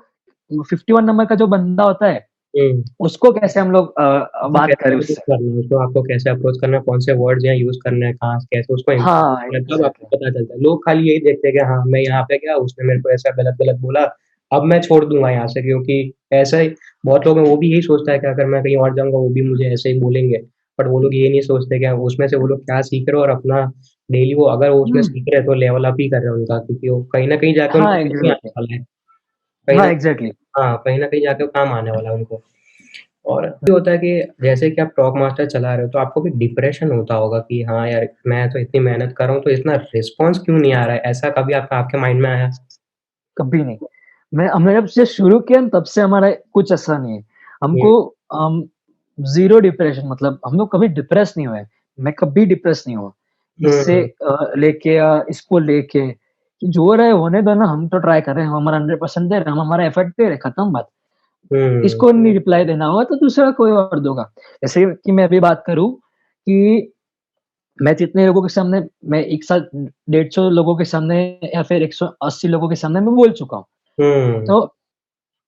51 नंबर का जो बंदा होता है, हुँ। उसको कैसे हम लोग उसको बात कैसे करें अप्रोच उससे। करना है, उसको आपको कैसे अप्रोच करना है, कौन से वर्ड्स यहाँ यूज़ करने हैं, कहाँ से कैसे उसको इम्प्रूव हाँ, करना है, तब आपको एग्ज़ैक्टली। पता चलता है। लोग खाली यही देखते हैं कि हाँ, मैं यहाँ पे गया, उसने मेरे को ऐसा गलत-गलत बोला, अब मैं छोड़ दूँगा यहाँ से क्योंकि ऐसा ही बहुत लोग हैं, वो भी यही सोचता है कि अगर मैं कहीं और जाऊँगा, वो भी मुझे ऐसे ही बोलेंगे। बट वो लोग ये नहीं सोचते कि उसमें से वो लोग क्या सीख रहे हैं और अपना डेली वो अगर वो उसमें हुँ, सीख रहे हैं, तो लेवल अप ही कर रहे हैं उनका क्योंकि वो कहीं न कहीं जाके हाँ, उनको काम ही आने एग्ज़ैक्टली। वाला है। कहीं हाँ, न एग्ज़ैक्टली। हाँ, कहीं न कहीं जाके वो काम आने वाला है उनको। और ये होता है कि जैसे कि आप टॉक मास्टर चला रहे हो, तो आपको भी डिप्रेशन होता होगा कि हाँ यार, मैं तो इतनी मेहनत कर रहा हूँ, तो इतना रिस्पॉन्स क्यों नहीं आ रहा है? ऐसा कभी आपका आपके माइंड में आया? कभी नहीं। हमने जब से शुरू किया ना तब से हमारा कुछ ऐसा नहीं है। हुँ, हमको अम, ज़ीरो डिप्रेशन, मतलब हम लोग कभी डिप्रेस नहीं हुए। मैं कभी डिप्रेस नहीं हुआ। इससे हुँ, लेके इसको लेके कि जो हो रहा है होने दो ना, हम तो ट्राई कर रहे हैं, हम हमारा 100% दे रहे हैं, हम हमारा एफर्ट दे रहे हैं, खत्म बात। हुँ, इसको नहीं रिप्लाई देना होगा तो दूसरा कोई और दोगा। जैसे कि मैं अभी बात करूँ कि मैं जितने लोगों के सामने मैं एक साथ 150 लोगों के सामने या फिर 180 लोगों के सामने मैं बोल चुका हूँ। हुँ, तो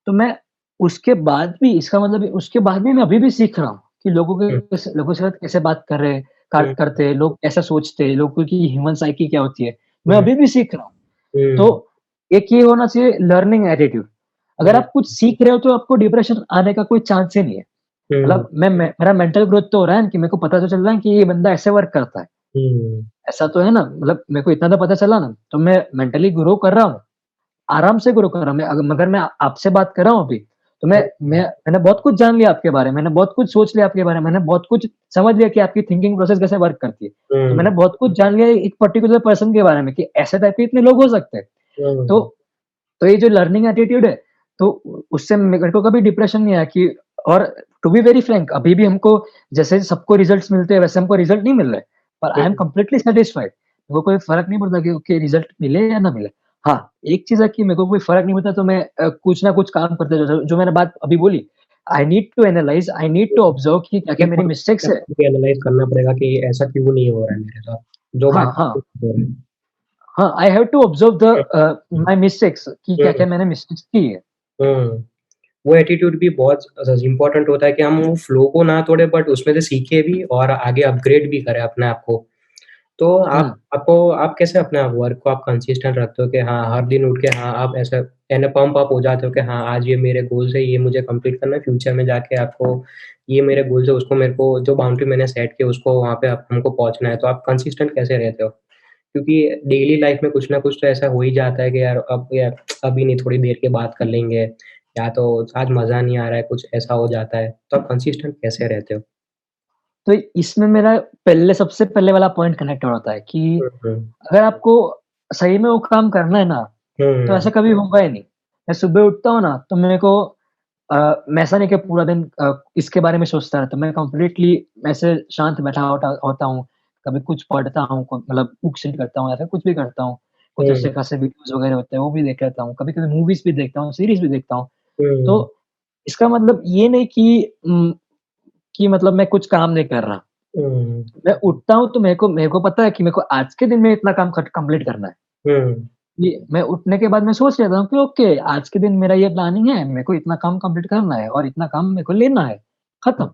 तो मैं उसके बाद भी इसका मतलब है उसके बाद भी मैं अभी भी सीख रहा हूँ कि हुँ, लोगों के साथ कैसे बात कर रहे हैं, हुँ, करते हैं, लोग कैसा सोचते हैं, लोगों की ह्यूमन साइकी क्या होती है। मैं हुँ, अभी भी सीख रहा हूँ। तो हुँ, एक ये होना चाहिए लर्निंग एटीट्यूड। अगर हुँ, आप कुछ सीख रहे हो तो आपको डिप्रेशन आने का कोई चांस ही नहीं है। हुँ, मतलब मैं मेरा मेंटल ग्रोथ तो हो रहा है कि मेरे को पता तो चल रहा है कि ये बंदा ऐसे वर्क करता है। हुँ, ऐसा तो है ना, मतलब मेरे को इतना तो पता चला ना, तो मैं मेंटली ग्रो कर रहा हूँ। आराम से ग्रो कर रहा हूँ। मगर मैं आपसे बात कर रहा हूँ अभी, तो मैंने बहुत कुछ जान लिया आपके बारे में, मैंने बहुत कुछ सोच लिया आपके बारे में, मैंने बहुत कुछ समझ लिया कि आपकी थिंकिंग प्रोसेस कैसे वर्क करती है। तो मैंने हुँ, बहुत कुछ जान लिया एक पर्टिकुलर पर्सन के बारे में कि ऐसे टाइप के इतने लोग हो सकते हैं। तो हुँ, तो ये जो लर्निंग एटीट्यूड है, तो उससे मेरे को कभी डिप्रेशन नहीं आया कि और टू बी वेरी फ्रैंक अभी भी हमको जैसे सबको रिजल्ट्स मिलते हैं वैसे हमको रिजल्ट नहीं मिल रहे। पर आई एम हुँ, कंप्लीटली सैटिस्फाइड। मेरे को कोई फ़र्क नहीं पड़ता कि ओके रिजल्ट मिले या ना मिले। हाँ, एक चीज़ है कि मेरे को कोई फ़र्क नहीं पड़ता तो मैं कुछ ना कुछ काम करते जो मैंने बात अभी बोली, I need to analyse, I need to observe कि क्या-क्या एक मेरी पॉइंट मिस्टेक्स है। आपको भी एनालाइज़ करना पड़ेगा कि ऐसा क्यों नहीं हो रहा है मेरे साथ, जो हाँ, बाकी हाँ। लोग हो रहे हैं। हाँ, I have to observe my mistakes कि हुँ, क्या-क्या मैंने मिस्टेक्स की है। हुँ। वो एटीट्यूड भी बहुत इम्पोर्टेंट होता है कि हम वो फ्लो को ना तोड़े बट उसमें से सीखें भी और आगे अपग्रेड भी करें अपने आप को। तो हुँ, आप कैसे अपने वर्क को आप कंसिस्टेंट रखते हो कि हाँ, हर दिन उठ के हाँ, आप ऐसा यानी पंप अप हो जाते हो कि हाँ, आज ये मेरे गोल्स है, ये मुझे कंप्लीट करना है, फ्यूचर में जाके आपको ये मेरे गोल्स है, उसको मेरे को जो बाउंड्री मैंने सेट की उसको वहाँ पे आप हमको पहुँचना है, तो आप कंसिस्टेंट कैसे रहते हो? क्योंकि डेली लाइफ में कुछ ना कुछ तो ऐसा हो ही जाता है कि यार अभी नहीं थोड़ी देर के बाद कर लेंगे, या तो आज मज़ा नहीं आ रहा है, कुछ ऐसा हो जाता है, तो आप कंसिस्टेंट कैसे रहते हो? तो इसमें मेरा सबसे पहले वाला पॉइंट कनेक्ट होता है कि हुँ, हुँ। अगर आपको सही में वो काम करना है ना, तो हुँ, ऐसा कभी होगा ही नहीं। मैं सुबह उठता हूँ ना, तो मेरे को मैं ऐसा नहीं कि पूरा दिन इसके बारे में सोचता रहता हूँ। मैं कंप्लीटली ऐसे शांत बैठा होता होता हूँ। कभी कुछ पढ़ता हूँ, मतलब बुक्स रीड करता हूँ या फिर कुछ भी करता हूँ। कुछ हुँ, अच्छे खासे वीडियोज़ वगैरह होते हैं, वो भी देख लेता हूँ। कभी-कभी मूवीज़ भी देखता हूँ, सीरीज़ भी देखता हूँ। हुँ, तो इसका मतलब ये नहीं कि मतलब मैं कुछ काम नहीं कर रहा। हुँ, मैं उठता हूँ तो मेरे को पता है कि मेरे को आज के दिन में इतना काम कंप्लीट करना है। हुँ, ये मैं उठने के बाद मैं सोच लेता हूँ कि ओके आज के दिन मेरा ये प्लानिंग है, मेरे को इतना काम कंप्लीट करना है और इतना काम मेरे को लेना है, खत्म।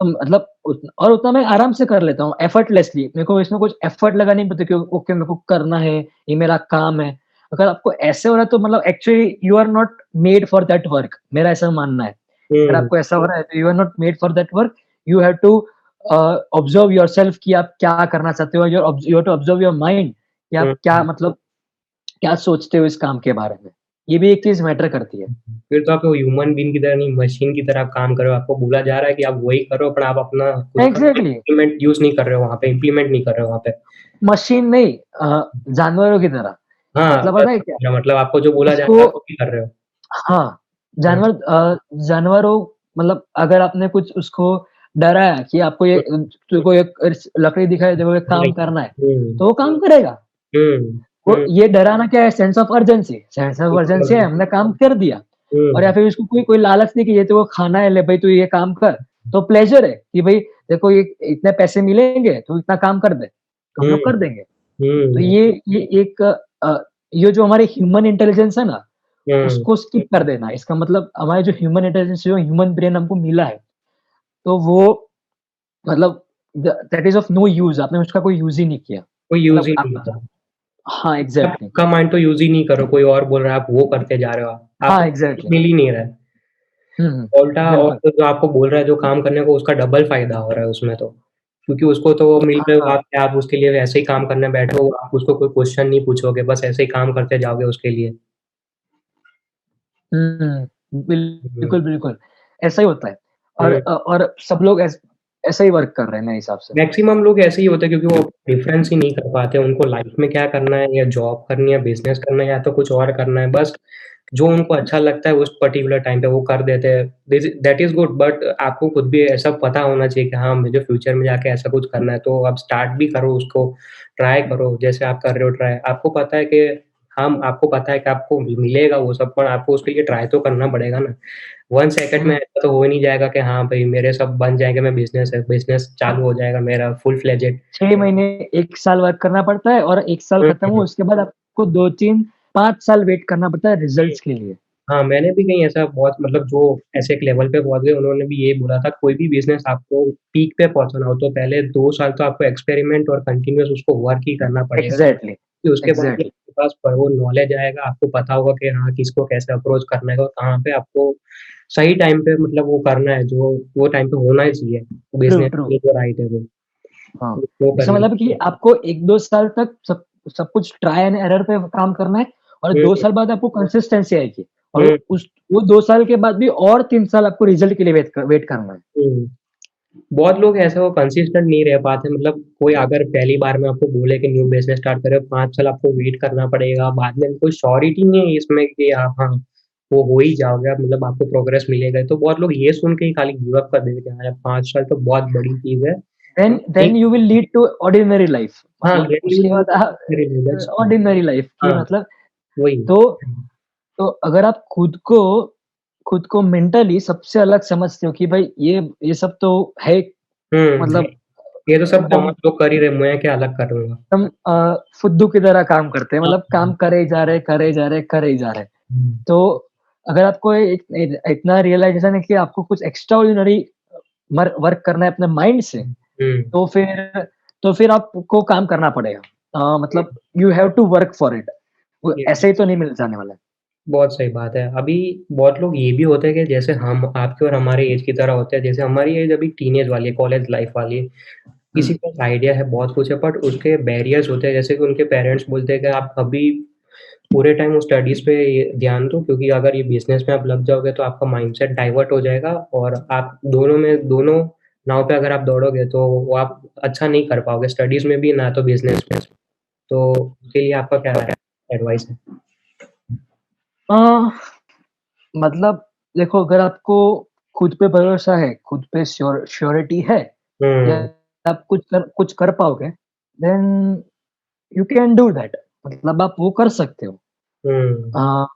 तो मतलब उतना मैं आराम से कर लेता हूँ एफर्टलेसली। मेरे को इसमें कुछ एफर्ट लगानी नहीं पड़ती कि ओके मेरे को करना है, ये मेरा काम है। अगर आपको ऐसे हो रहा है तो मतलब actually you are not made for that work, मेरा ऐसा मानना है। अगर हुँ, आपको ऐसा हो रहा है तो you are not made for that work, you have to observe yourself कि आप क्या करना चाहते हो, you have to observe your mind कि हुँ, आप क्या मतलब क्या सोचते हो इस काम के बारे में? ये भी एक चीज़ मैटर करती है। फिर तो आप ह्यूमन बीइंग की तरह नहीं, मशीन की तरह आप काम कर रहे हो। आपको बोला जा रहा है कि आप वही करो, पर आप अपना खुद का एग्ज़ैक्टली, इम्प्लीमेंट यूज़ नहीं कर रहे हो वहाँ पे, इम्प्लीमेंट नहीं कर रहे हो वहाँ पे। मशीन नहीं जानवरों की तरह। हाँ, मतलब बस पता है क्या? मतलब आपको जो बोला जा रहा उसको है आप वही कर रहे हो। हाँ, हुँ, जानवरों मतलब अगर आपने कुछ उसको डराया कि आपको ये हुँ, तेरे को एक लकड़ी दिखाई दे, वो एक काम हुँ, करना है, हुँ, तो वो काम करेगा। हुँ, वो हुँ, ये डराना क्या है sense of urgency, sense of urgency है हमने काम कर दिया और या हुँ, फिर उसको कोई कोई लालच नहीं कि ये तो खाना है ले भाई तू ये काम कर, तो प्लेज़र है कि भाई देखो ये इतने पैसे मिलेंगे, तू इतना काम कर दे, तो हम हुँ, लोग कर देंगे। तो हुँ, ये एक ये जो हमारे ह्यूमन इंटेलिजेंस है ना, हुँ, उसको स्किप कर देना। इसका मतलब हमारे जो ह्यूमन इंटेलिजेंस जो ह्यूमन ब्रेन हमको मिला है, तो वो मतलब that is of no use आपने उसका कोई यूज़ ही नहीं किया। कोई यूज़ मतलब ही आप नहीं होता। हाँ, आप एग्ज़ैक्टली। आपका माइंड तो यूज़ ही नहीं करो, कोई और बोल रहा है, आप वो करते जा रहे हो। आपको हाँ, कुछ एग्ज़ैक्टली। मिल ही नहीं रहा है। हुँ, हुँ। उल्टा और बिल्कुल। तो जो आपको बोल रहा है जो काम करने को उसका डबल फ़ायदा हो रहा है उसमें तो। क्योंकि उसको तो वो मिल रहे हो हाँ। आप कि आप उसके लिए वैसे ही काम करने बैठो, आप उसको कोई क्वेश्चन नहीं पूछोगे, बस ऐसे ही काम करते जाओगे उसके लिए। हुँ, हुँ, बिल्कुल, बिल्कुल। ऐसा ही होता है हुँ। और सब लोग ऐसा ही वर्क कर रहे हैं मेरे हिसाब से। मैक्सिमम लोग ऐसे ही होते हैं क्योंकि वो डिफ़रेंस ही नहीं कर पाते, उनको लाइफ़ में क्या करना है या जॉब करनी है, बिज़नेस करना है या तो कुछ और करना है, बस जो उनको अच्छा लगता है उस पर्टिकुलर टाइम पे वो कर देते हैं। This that is good but आपको खुद भी ऐसा पता होना चाहिए कि हाँ, मुझे फ्यूचर में जाके ऐसा कुछ करना है, तो आप स्टार्ट भी करो उसको, ट्राई करो जैसे आप कर रहे हो ट्राई। आपको पता है कि हम आपको पता है कि आपको मिलेगा वो सब पर आपको उसके लिए ट्राई तो करना पड़ेगा ना। 1 सेकंड में हुँ, ऐसा तो हो ही नहीं जाएगा कि हाँ भाई मेरे सब बन जाएँगे, मैं बिज़नेस चालू हो जाएगा मेरा फुल फ्लेजेड। 6 महीने, 1 साल वर्क करना पड़ता है और 1 साल हुँ, खत्म हुँ, हुआ उसके बाद आपको 2, 3, 5 साल वेट करना पड़ता है रिज़ल्ट्स के लिए। हाँ, मैंने भी कहीं ऐसा बहुत मतलब जो ऐसे एक लेवल पे पहुँच गए उन्होंने भी यही बोला था कोई भी बिज़नेस आपको पीक पे पहुँचना हो तो पहले 2 साल तो आपको एक्सपेरिमेंट और कंटीन्यूअस उसको वर्क ही करना पड़ेगा। एग्ज़ैक्टली, फिर उसके बाद जब एग्ज़ैक्टली। आपके पास वो नॉलेज आएगा, आपको पता होगा कि हाँ, किसको कैसे अप्रोच करना है और कहाँ पे आपको सही टाइम पे मतलब वो करना है, जो वो टाइम पे होना ही चाहिए। True, business true. के लिए जो राइट है हाँ, वो इसका करनी मतलब है कि आपको 1-2 साल तक सब सब कुछ ट्राई एंड एरर पे काम करना है और हुँ, 2 साल बाद आपको कंसिस्टेंसी आएगी और हुँ, वो 2 साल के बाद भी और 3 साल आपको रिज़ल्ट के लिए वेट करना है। हुँ। बहुत लोग ऐसे वो कंसिस्टेंट नहीं रह पाते मतलब कोई अगर पहली बार में आपको बोले कि न्यू बिज़नेस स्टार्ट करें 5 साल आपको वेट करना पड़ेगा, बाद में कोई श्योरिटी नहीं है इसमें कि आप हाँ, वो हो ही जाओगे आप मतलब आपको प्रोग्रेस मिलेगा। तो बहुत लोग ये सुन के ही खाली गिव अप कर देते हैं कि हाँ यार 5 साल तो बहुत बड़ी चीज़ है। देन एक you will lead to ordinary life हाँ, मतलब उसके बाद आप ऑर्डिनरी लाइफ की हाँ, मतलब वही। तो तो अगर आप खुद को मेंटली सबसे अलग समझते हो कि भाई ये सब तो है हुँ, मतलब ये तो सब एकदम कॉमन लोग कर ही रहे, मैं क्या अलग करूँगा। एकदम फुद्दू की तरह काम करते हैं हाँ, मतलब काम करे ही जा रहे, करे ही जा रहे, करे ही जा रहे। हुँ, तो अगर आपको इतना रियलाइज़ेशन है कि आपको कुछ एक्स्ट्राऑर्डिनरी मर वर्क करना है अपने माइंड से, हुँ, तो फिर आपको काम करना पड़ेगा। हुँ, मतलब you have to work for it. वो ये ऐसे ही तो नहीं मिल जाने वाला है। बहुत सही बात है। अभी बहुत लोग ये भी होते हैं कि जैसे हम आपके और हमारे एज की तरह होते हैं, जैसे हमारी एज अभी टीनेज वाली है, कॉलेज लाइफ़ वाली है। हुँ, किसी के पास आइडिया है, बहुत कुछ है, बट उसके बैरियर्स होते हैं, जैसे कि उनके पेरेंट्स बोलते हैं कि आप अभी पूरे टाइम वो स्टडीज़ पे ये ध्यान दो क्योंकि अगर ये बिज़नेस में आप लग जाओगे तो आपका माइंडसेट डाइवर्ट हो जाएगा और आप दोनों नाव पे अगर आप दौड़ोगे तो वो आप अच्छा नहीं कर पाओगे, स्टडीज़ में भी ना तो बिज़नेस में। तो उसके लिए आपका क्या एडवाइस है? अ, मतलब देखो अगर आपको खुद पे भरोसा है, खुद पे श्योरिटी है कि हुँ, आप कुछ कर पाओगे, then you can do that मतलब आप वो कर सकते हो। हुँ, अ,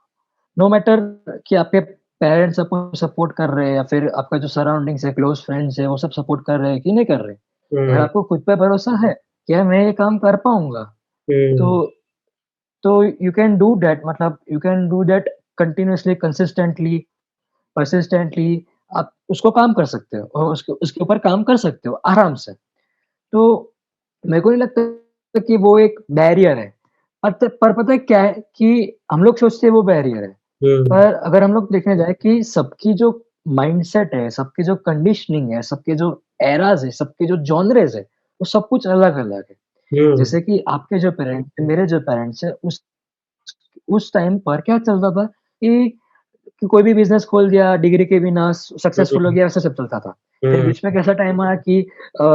नो मैटर कि आपके पेरेंट्स आपको सपोर्ट कर रहे हैं या फिर आपका जो सराउंडिंग्स है, क्लोज़ फ्रेंड्स है, वो सब सपोर्ट कर रहे हैं कि नहीं कर रहे। अगर हुँ, आपको खुद पे भरोसा है कि यार मैं ये काम कर पाऊँगा, तो हुँ, तो यू कैन डू दैट मतलब you can do that continuously, consistently, persistently आप उसको काम कर सकते हो और उसके उसके ऊपर काम कर सकते हो आराम से। तो मेरे को नहीं लगता कि वो एक बैरियर है। पर पता है क्या है कि हम लोग सोचते हैं वो बैरियर है। हुँ, पर अगर हम लोग देखने जाएँ कि सबकी जो माइंडसेट है, सबकी जो कंडीशनिंग है, सबके जो एराज़ है, सबके जो जॉनरेस है, वो सब कुछ अलग-अलग है। हुँ, जैसे कि आपके जो पेरेंट्स थे, मेरे जो पेरेंट्स हैं, उस टाइम पर क्या चलता था कि कोई भी बिज़नेस खोल दिया, डिग्री के बिना सक्सेसफुल हो हुँ, गया, वैसा सब चलता था। फिर हुँ, बीच में एक ऐसा टाइम आया कि अ,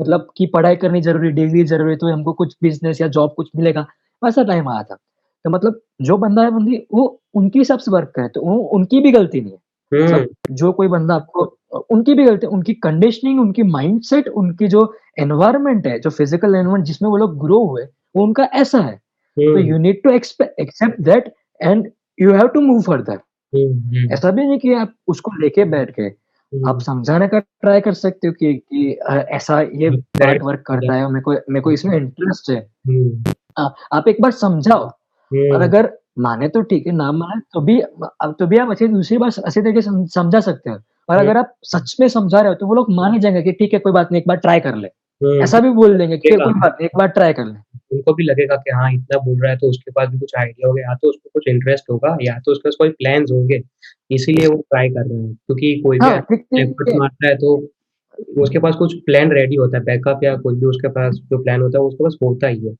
मतलब कि पढ़ाई करनी ज़रूरी, डिग्री ज़रूरी, तो हमको कुछ बिज़नेस या जॉब कुछ मिलेगा, वैसा टाइम आया था। तो मतलब जो बंदा है बंदी वो उनके हिसाब से वर्क करे, तो वो उनकी भी गलती नहीं है। हुँ, मतलब जो कोई बंदा आपको उनकी भी गलती है, उनकी कंडीशनिंग, उनकी माइंडसेट, उनकी जो एनवायरनमेंट है, जो फिज़िकल एनवायरनमेंट जिसमें वो लोग ग्रो हुए, वो उनका ऐसा है। तो hmm, you need to accept that and you have to move further. Hmm, hmm, ऐसा भी नहीं कि आप उसको लेके बैठ गए। आप हुँ, समझाने का ट्राई कर सकते हो कि ऐसा ये हुँ, पार्ट पेरेंट्स वर्क करता है और मेरे को इसमें इंटरेस्ट है। हुँ, आप एक बार समझाओ और हुँ, अगर माने तो ठीक है, ना माने तो भी आप अच्छी दूसरी बार अच्छे तरीके से समझा सकते हो। और हुँ, अगर आप सच में समझा रहे हो तो वो लोग मान ही जाएँगे कि ठीक है, कोई बात नहीं, एक बार ट्राई कर ले। हुँ, ऐसा भी बोल देंगे कि लगेगा कोई बात नहीं, एक बार ट्राई कर ले। उनको भी लगेगा कि हाँ, इतना बोल रहा है तो उसके पास भी कुछ आइडिया होगा, या तो उसको कुछ इंटरेस्ट होगा या तो उसके पास कोई प्लान्स होंगे, इसीलिए वो ट्राई कर रहे हैं। क्योंकि कोई भी हाँ, एफर्ट्स क्योंकि मारता है तो उसके पास कुछ प्लान रेडी होता है, बैकअप या कुछ भी उसके पास जो प्लान होता है, वो उसके पास होता ही है।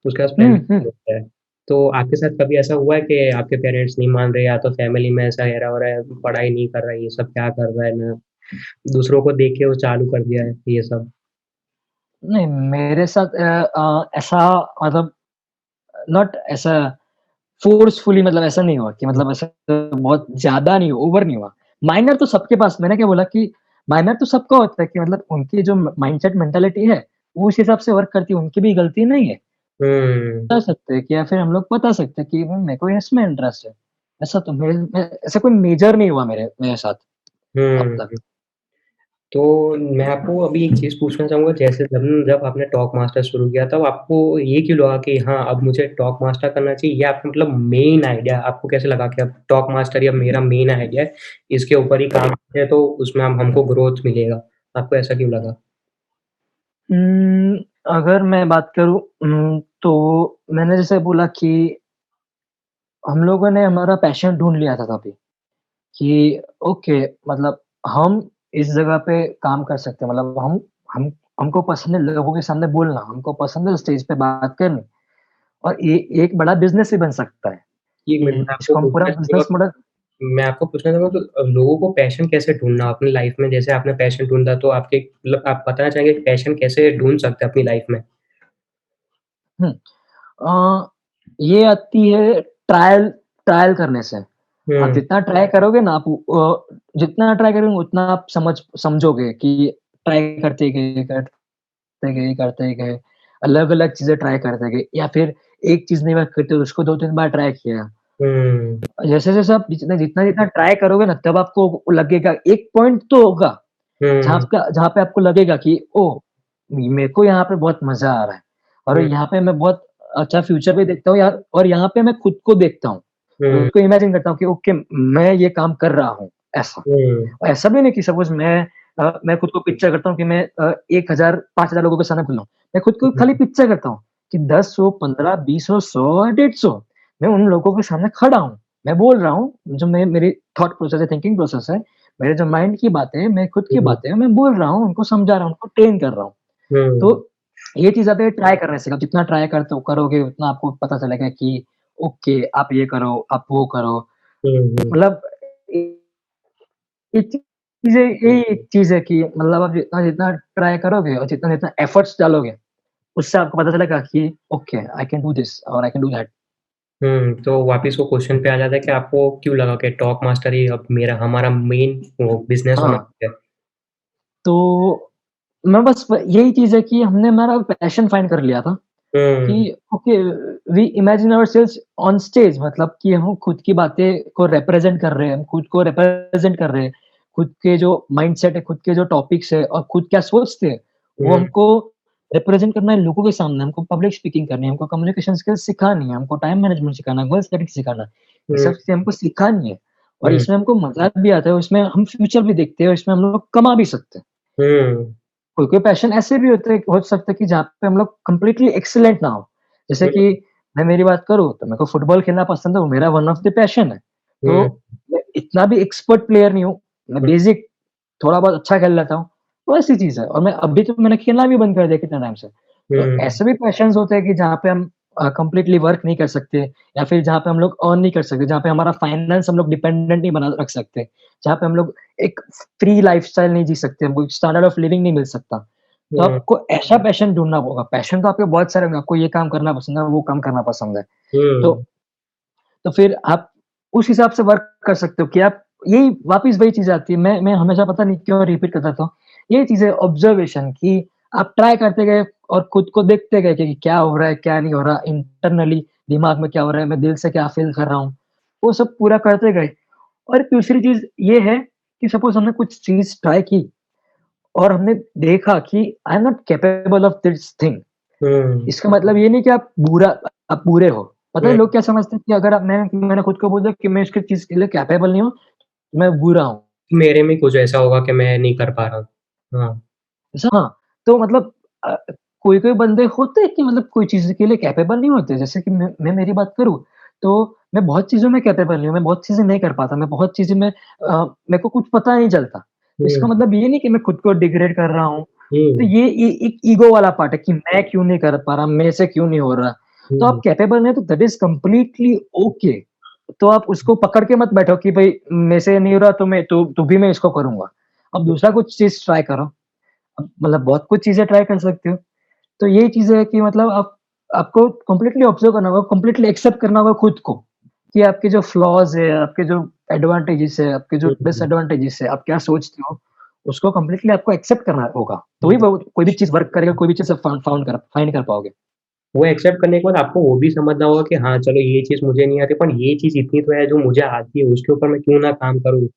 उसके पास प्लान हुँ, हुँ। होता है। तो आपके साथ कभी ऐसा हुआ है कि आपके पेरेंट्स नहीं मान रहे या तो फैमिली में ऐसा हो रहा है, पढ़ाई नहीं कर रहा है, ये सब क्या कर रहा है ना, दूसरों को देख के वो चालू कर दिया है ये सब? नहीं, मेरे साथ ऐसा मतलब नॉट ऐसा फ़ोर्सफुली मतलब ऐसा नहीं हुआ कि हुँ, मतलब ऐसा बहुत ज़्यादा नहीं ओवर नहीं हुआ। माइनर तो सबके पास मैंने क्या बोला कि माइनर तो सबका होता है कि मतलब उनकी जो माइंडसेट मेंटालिटी है, वो उस हिसाब से वर्क करती है, उनकी भी गलती नहीं है। हुँ, बता सकते हैं कि या फिर हम लोग बता सकते हैं कि मेरे को इसमें इंटरेस्ट है। ऐसा तो मेरे में ऐसा कोई मेजर नहीं हुआ मेरे मेरे साथ अब तक। हुँ। तो मैं आपको अभी एक चीज़ पूछना चाहूँगा जैसे जब आपने टॉक मास्टर शुरू किया तब आपको ये क्यों लगा कि हाँ, अब मुझे टॉक मास्टर करना चाहिए या आपको मतलब मेन आइडिया आपको कैसे लगा कि अब टॉक मास्टर या मेरा मेन आइडिया है, इसके ऊपर ही काम करते हैं तो उसमें हम हमको ग्रोथ मिलेगा। आपको ऐसा क्यों लगा? अगर मैं बात करूँ तो मैंने जैसे बोला कि हम लोगों ने हमारा पैशन ढूँढ लिया था तभी। कि ओके मतलब हम इस जगह पे काम कर सकते हैं मतलब हम हमको पसंद है लोगों के सामने बोलना, हमको पसंद है स्टेज पे बात करनी और ये एक बड़ा बिज़नेस भी बन सकता है। ये मैं आपको इसको हम पूरा पूछना चाहूँगा बिज़नेस मॉडल मैं आपको पूछना चाहूँगा तो लोगों को पैशन कैसे ढूँढना अपनी लाइफ़ में जैसे आपने पैशन ढूँढा तो आपके मतलब आप बताना चाहेंगे कि पैशन कैसे ढूँढ सकते हैं अपनी लाइफ़ में? हुँ, अ, ये आती है ट्रायल ट्रायल करने से। आप हुँ, जितना ट्राई करोगे ना जितना ट्राई करोगे उतना आप समझोगे कि ट्राई करते गए, अलग-अलग चीज़ें ट्राई करते गए या फिर एक चीज़ नहीं वर्क करती उसको 2-3 बार ट्राई किया। हुँ, जैसे-जैसे आप जितना ट्राई करोगे ना तब आपको लगेगा एक पॉइंट तो होगा, हुँ, जहाँ पे आपको लगेगा कि ओह! मेरे को यहाँ पे बहुत मज़ा आ रहा है और हुँ, यहाँ पे मैं बहुत अच्छा फ्यूचर भी देखता हूँ यार और यहाँ पे मैं खुद को देखता हूँ। हुँ, खुद को इमेजिन करता हूँ कि ओके मैं ये काम कर रहा हूँ, ऐसा। हुँ, ऐसा भी नहीं कि सपोज़ मैं खुद को पिक्चर करता हूँ कि मैं 1000 5000 लोगों के सामने बोल रहा हूँ। मैं खुद को हुँ, खाली पिक्चर करता हूँ कि 10 हो, 15, 20 हो, 100 और 150 मैं उन लोगों के सामने खड़ा हूँ। मैं बोल रहा हूँ, जो मेरी थॉट प्रोसेस है, थिंकिंग प्रोसेस है, मेरे जो माइंड की बातें हैं, मेरी खुद की हुँ, बातें हैं, मैं बोल रहा हूँ, उनको समझा रहा हूँ, उनको ट्रेन कर रहा हूँ। हुँ, तो ये चीज़ आती है ट्राई करने से, आप जितना ट्राई करोगे उतना आपको पता चलेगा कि ओके आप ये करो, आप वो करो। हुँ, हुँ, मतलब ये चीज़ें यही एक चीज़ है कि मतलब आप जितना-जितना ट्राई करोगे और जितना-जितना एफर्ट्स डालोगे, उससे आपको पता चलेगा कि okay I can do this और आई कैन डू दैट। तो वापिस वो क्वेश्चन पे आ जाता है कि आपको क्यों लगा कि टॉक मास्टर ही अब मेरा हमारा मेन वो बिज़नेस होना हाँ, चाहिए? तो मैं बस यही चीज़ है कि हमने हमारा पैशन फाइंड कर लिया था कि hmm, okay we imagine ourselves on stage मतलब कि हम खुद की बातें को रिप्रेज़ेंट कर रहे हैं, हम खुद को रिप्रेज़ेंट कर रहे हैं। खुद के जो माइंडसेट है, खुद के जो टॉपिक्स है और खुद क्या सोचते हैं, वो हुँ, हमको रिप्रेज़ेंट करना है लोगों के सामने, हमको पब्लिक स्पीकिंग करनी है, हमको कम्युनिकेशन स्किल्स सिखानी है, हमको टाइम मैनेजमेंट सिखाना है, गोल सेटिंग सिखाना है। ये हुँ, सब चीज़ें हमको सिखानी है और हुँ, इसमें हमको मज़ा भी आता है, इसमें हम फ्यूचर भी देखते हैं और इसमें हम लोग कमा भी सकते हैं। हुँ, कोई-कोई पैशन ऐसे भी होते हैं हो सकता है कि जहाँ पे हम लोग कंप्लीटली एक्सीलेंट ना हो। जैसे हुँ, कि मैं मेरी बात करूँ तो मेरे को फुटबॉल खेलना पसंद है, वो मेरा वन ऑफ द पैशन है। तो हुँ, मैं इतना भी एक्सपर्ट प्लेयर नहीं हूँ, मैं हुँ, बेसिक थोड़ा बहुत अच्छा खेल लेता हूँ, तो ऐसी चीज़ है और मैं अभी तो मैंने खेलना भी बंद कर दिया कितने टाइम से। तो हुँ, ऐसे भी पैशन्स होते हैं कि जहाँ पे हम कंप्लीटली वर्क नहीं कर सकते या फिर जहाँ पे हम लोग अर्न नहीं कर सकते, जहाँ पे हमारा फाइनेंस हम लोग डिपेंडेंट नहीं बना रख सकते, जहाँ पे हम लोग एक फ्री लाइफ़स्टाइल नहीं जी सकते, हमको एक स्टैंडर्ड ऑफ लिविंग नहीं मिल सकता। तो हुँ, आपको ऐसा पैशन ढूँढना होगा, पैशन तो आपके बहुत सारे होंगे, आपको ये काम करना पसंद है, वो काम करना पसंद है। तो हुँ, तो फिर आप उस हिसाब से वर्क कर सकते हो कि आप यही वापस वही चीज़ आती है। मैं हमेशा पता नहीं क्यों रिपीट करता था। यही चीज़ है ऑब्ज़र्वेशन कि आप ट्राई करते गए और खुद को देखते गए कि क्या हो रहा है, क्या नहीं हो रहा, इंटरनली दिमाग में क्या हो रहा है, मैं दिल से क्या फ़ील कर रहा हूँ। वो सब पूरा करते गए और दूसरी चीज़ ये है कि सपोज़ हमने कुछ चीज़ ट्राई की और हमने देखा कि I am not capable of this thing. Hmm, इसका मतलब ये नहीं कि आप बुरे हो। पता है हुँ, लोग क्या समझते हैं कि अगर आप मैंने खुद को बोल दिया कि मैं इसकी चीज़ के लिए कैपेबल नहीं हूँ, मैं बुरा हूँ। मेरे में कुछ ऐसा होगा कि मैं नहीं कर पा रहा हूँ। हाँ, ऐसा हाँ, तो मतलब कोई-कोई बंदे होते हैं कि मतलब कोई चीज़ के लिए कैपेबल नहीं होते। जैसे कि मैं मेरी बात करूँ, तो मैं बहुत चीज़ों में कैपेबल नहीं हूँ, मैं बहुत चीज़ें नहीं कर पाता, मैं बहुत चीज़ें में मेरे को कुछ पता नहीं चलता। इसका हुँ, मतलब ये नहीं कि मैं खुद को डिग्रेड कर रहा हूँ। तो हुँ, ये एक ईगो वाला पार्ट है कि मैं क्यों नहीं कर पा रहा, मेरे से क्यों नहीं हो रहा। तो आप हुँ, कैपेबल हैं तो दैट इज़ कंप्लीटली ओके। तो आप उसको पकड़ के मत बैठो कि भई मेरे से नहीं हो रहा तो मैं इसको करूँगा। अब दूसरा कुछ चीज़ ट्राई करो। मतलब बहुत कुछ चीज़ें ट्राई कर सकते हो। तो यही चीज़ है कि मतलब आप आपको कंप्लीटली ऑब्ज़र्व करना होगा, कंप्लीटली एक्सेप्ट करना होगा खुद को, कि आपके जो फ्लॉज़ है, आपके जो एडवांटेजेस है, आपके जो हुँ, हुँ, डिसएडवांटेजेस है, आप क्या सोचते हो, उसको कंप्लीटली आपको एक्सेप्ट करना होगा। तो ही हुँ। वो कोई भी चीज़ वर्क करेगा, कोई भी चीज़ आप फाइंड कर पाओगे। वो एक्सेप्ट करने के बाद आपको वो भी समझना होगा कि हाँ, चलो ये चीज़ मुझे नहीं आती, पर ये चीज़ इतनी तो है जो मुझे आती है, उसके ऊपर मैं क्यों ना काम करूँ?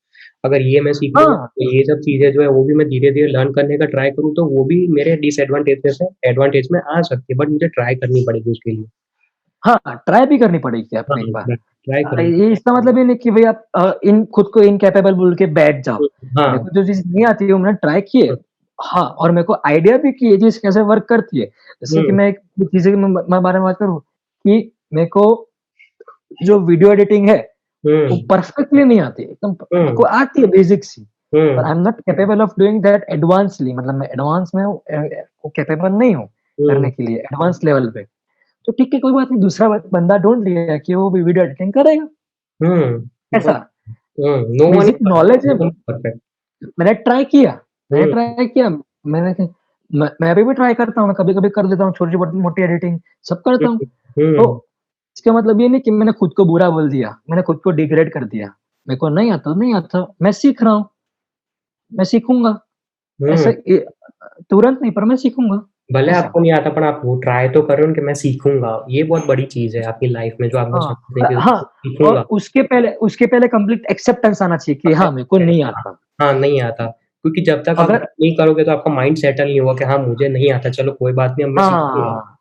अगर ये मैं सीख लूँगा, हाँ, तो ये सब चीज़ें जो है वो भी मैं धीरे-धीरे लर्न करने का ट्राई करूँ, तो वो भी मेरे डिसएडवांटेज में से एडवांटेज में आ सकती है, बट मुझे ट्राई करनी पड़ेगी उसके लिए। हाँ, ट्राई भी करनी पड़ेगी हाँ, आपको एक बार। ट्राई करूँगा। ये इसका मतलब ये नहीं कि भई आप इन खुद को इनकैपेबल बोल के बैठ जाओ। हुँ, मेरे हाँ, को जो चीज़ नहीं आती है वो मैंने ट्राई की है। हुँ, हाँ, और मेरे को आइडिया भी कि ये चीज़ कैसे वर्क करती है। जैसे कि हुँ, मैं एक चीज़ें की मैं बारे में बात करूँ कि मेरे को जो वीडियो एडिटिंग है, वो हुँ, परफेक्टली नहीं आती है। एकदम मेरे को हुँ, आती है बेसिक सी, पर hmm, I am not capable of doing that advancedly मतलब मैं एडवांस में वो कैपेबल नहीं हूँ हुँ, करने के लिए एडवांस लेवल पे। तो ठीक है, कोई बात नहीं दूसरा बंदा ढूँढ लिया कि वो भी वीडियो एडिटिंग करेगा, हुँ, ऐसा। बहुत हुँ, no one is basic perfect, knowledge है नो वन इज़ परफेक्ट। मैंने ट्राई किया मैंने हुँ, ट्राई किया मैंने क मैं अभी भी ट्राई करता हूँ, मैं कभी-कभी कर देता हूँ छोटी-मोटी मोटी एडिटिंग, सब करता हुँ, हूँ। तो हुँ, इसका मतलब ये नहीं कि मैंने खुद को बुरा बोल दिया, मैंने खुद को डिग्रेड कर दिया। मेरे को नहीं आता, नहीं आता, मैं सीख रहा हूँ, मैं सीखूँगा। ऐसे हुँ। तुरंत नहीं पर मैं सीखूँगा, भले ऐसा। आपको नहीं आता पर आप वो ट्राई तो कर रहे हो कि मैं सीखूँगा, ये बहुत बड़ी चीज़ है आपकी लाइफ़ में जो आपने हाँ, सोचा कि हाँ और सीखूँगा। उसके पहले कंप्लीट एक्सेप्टेंस आना चाहिए कि हाँ, मेरे को नहीं आता। हाँ, नहीं आता, क्योंकि जब तक आप अगर नहीं करोगे तो आपका माइंड सेटल नहीं होगा कि हाँ, मुझे नहीं आता, चलो कोई बात नहीं अब मैं सीखूँगा। हाँ,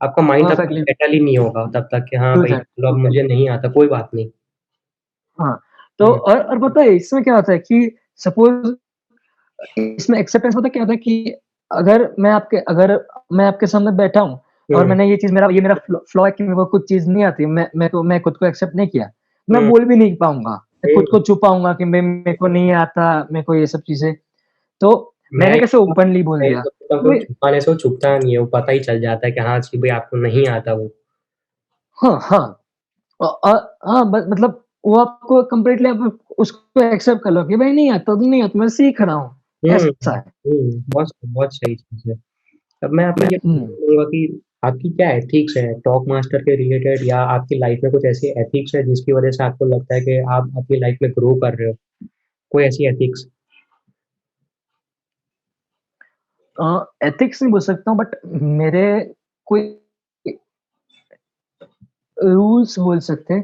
आपका माइंड तब तक परफेक्टली सेटल ही नहीं होगा तब तक कि हाँ ट्रू भाई, दैट, चलो अब ट्रू दैट। मुझे नहीं आता, कोई बात नहीं। हाँ, तो हुँ, और पता है इसमें क्या होता है कि सपोज़ इसमें एक्सेप्टेंस पता क्या होता है कि अगर मैं आपके सामने बैठा हूँ और हुँ, मैंने ये मेरा फ्लॉ है कि मेरे को कुछ चीज़ नहीं आती, मैं खुद को एक्सेप्ट नहीं किया, मैं हुँ, बोल भी नहीं पाऊँगा। मैं खुद हुँ। को छुपाऊँगा कि मेरे को नहीं आता, मेरे को ये सब चीज़ें। तो मैं मैंने कैसे ओपनली बोल मैं दिया। ये सोचता हूँ कि तो वो मैं छुपाने से वो छुपता नहीं है, वो पता ही चल जाता है कि हाँ, कि भाई आपको नहीं आता वो। हाँ, हाँ। हाँ, मतलब वो आपको कंप्लीटली आप उसको एक्सेप्ट कर लो कि भाई नहीं आता तो नहीं आता, मैं सीख रहा हूँ, हुँ, ऐसा है। बहुत बहुत सही चीज़ है। अब मैं आपसे ये हुँ। पूछूँगा कि आपकी क्या एथिक्स है टॉक मास्टर के रिलेटेड या आपकी लाइफ में कुछ ऐसी एथिक्स है जिसकी वजह से आपको लगता है कि आप अपनी लाइफ में ग्रो कर रहे हो? कोई ऐसी एथिक्स? एथिक्स नहीं बोल सकता हूँ बट मेरे कोई रूल्स बोल सकते हैं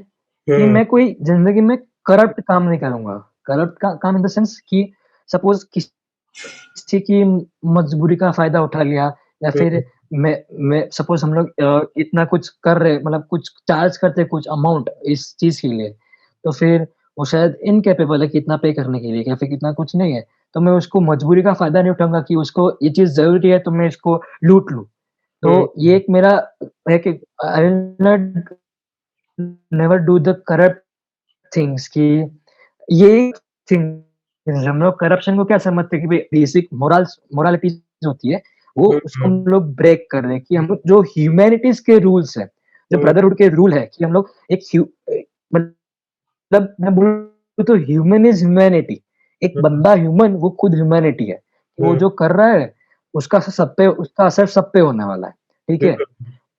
कि हुँ, मैं कोई ज़िंदगी में करप्ट काम नहीं करूँगा। करप्ट का काम इन द सेंस कि सपोज़ किसी की मजबूरी का फ़ायदा उठा लिया या हुँ, फिर मैं सपोज़ हम लोग इतना कुछ कर रहे मतलब कुछ चार्ज करते हैं कुछ अमाउंट इस चीज़ के लिए, तो फिर वो शायद इनकैपेबल है कि इतना पे करने के लिए या फिर इतना कुछ नहीं है। तो मैं उसको मजबूरी का फ़ायदा नहीं उठाऊँगा कि उसको ये चीज़ ज़रूरी है तो मैं इसको लूट लूँ। तो हुँ, ये एक मेरा है कि I will not never do the corrupt things कि ये थिंग हम लोग करप्शन को क्या समझते हैं कि भई बेसिक मोरालिटीज़ होती है, वो हुँ, उसको हुँ, हम लोग ब्रेक कर रहे हैं कि हम लोग जो ह्यूमैनिटीज़ के रूल्स हैं, जो हुँ, ब्रदरहुड के रूल है कि हम लोग एक मतलब मैं बोलूँ तो ह्यूमन इज़ ह्यूमैनिटी। एक हुँ, बंदा ह्यूमन वो खुद ह्यूमैनिटी है। वो हुँ, जो कर रहा है, उसका असर सब पे होने वाला है, ठीक हुँ, है?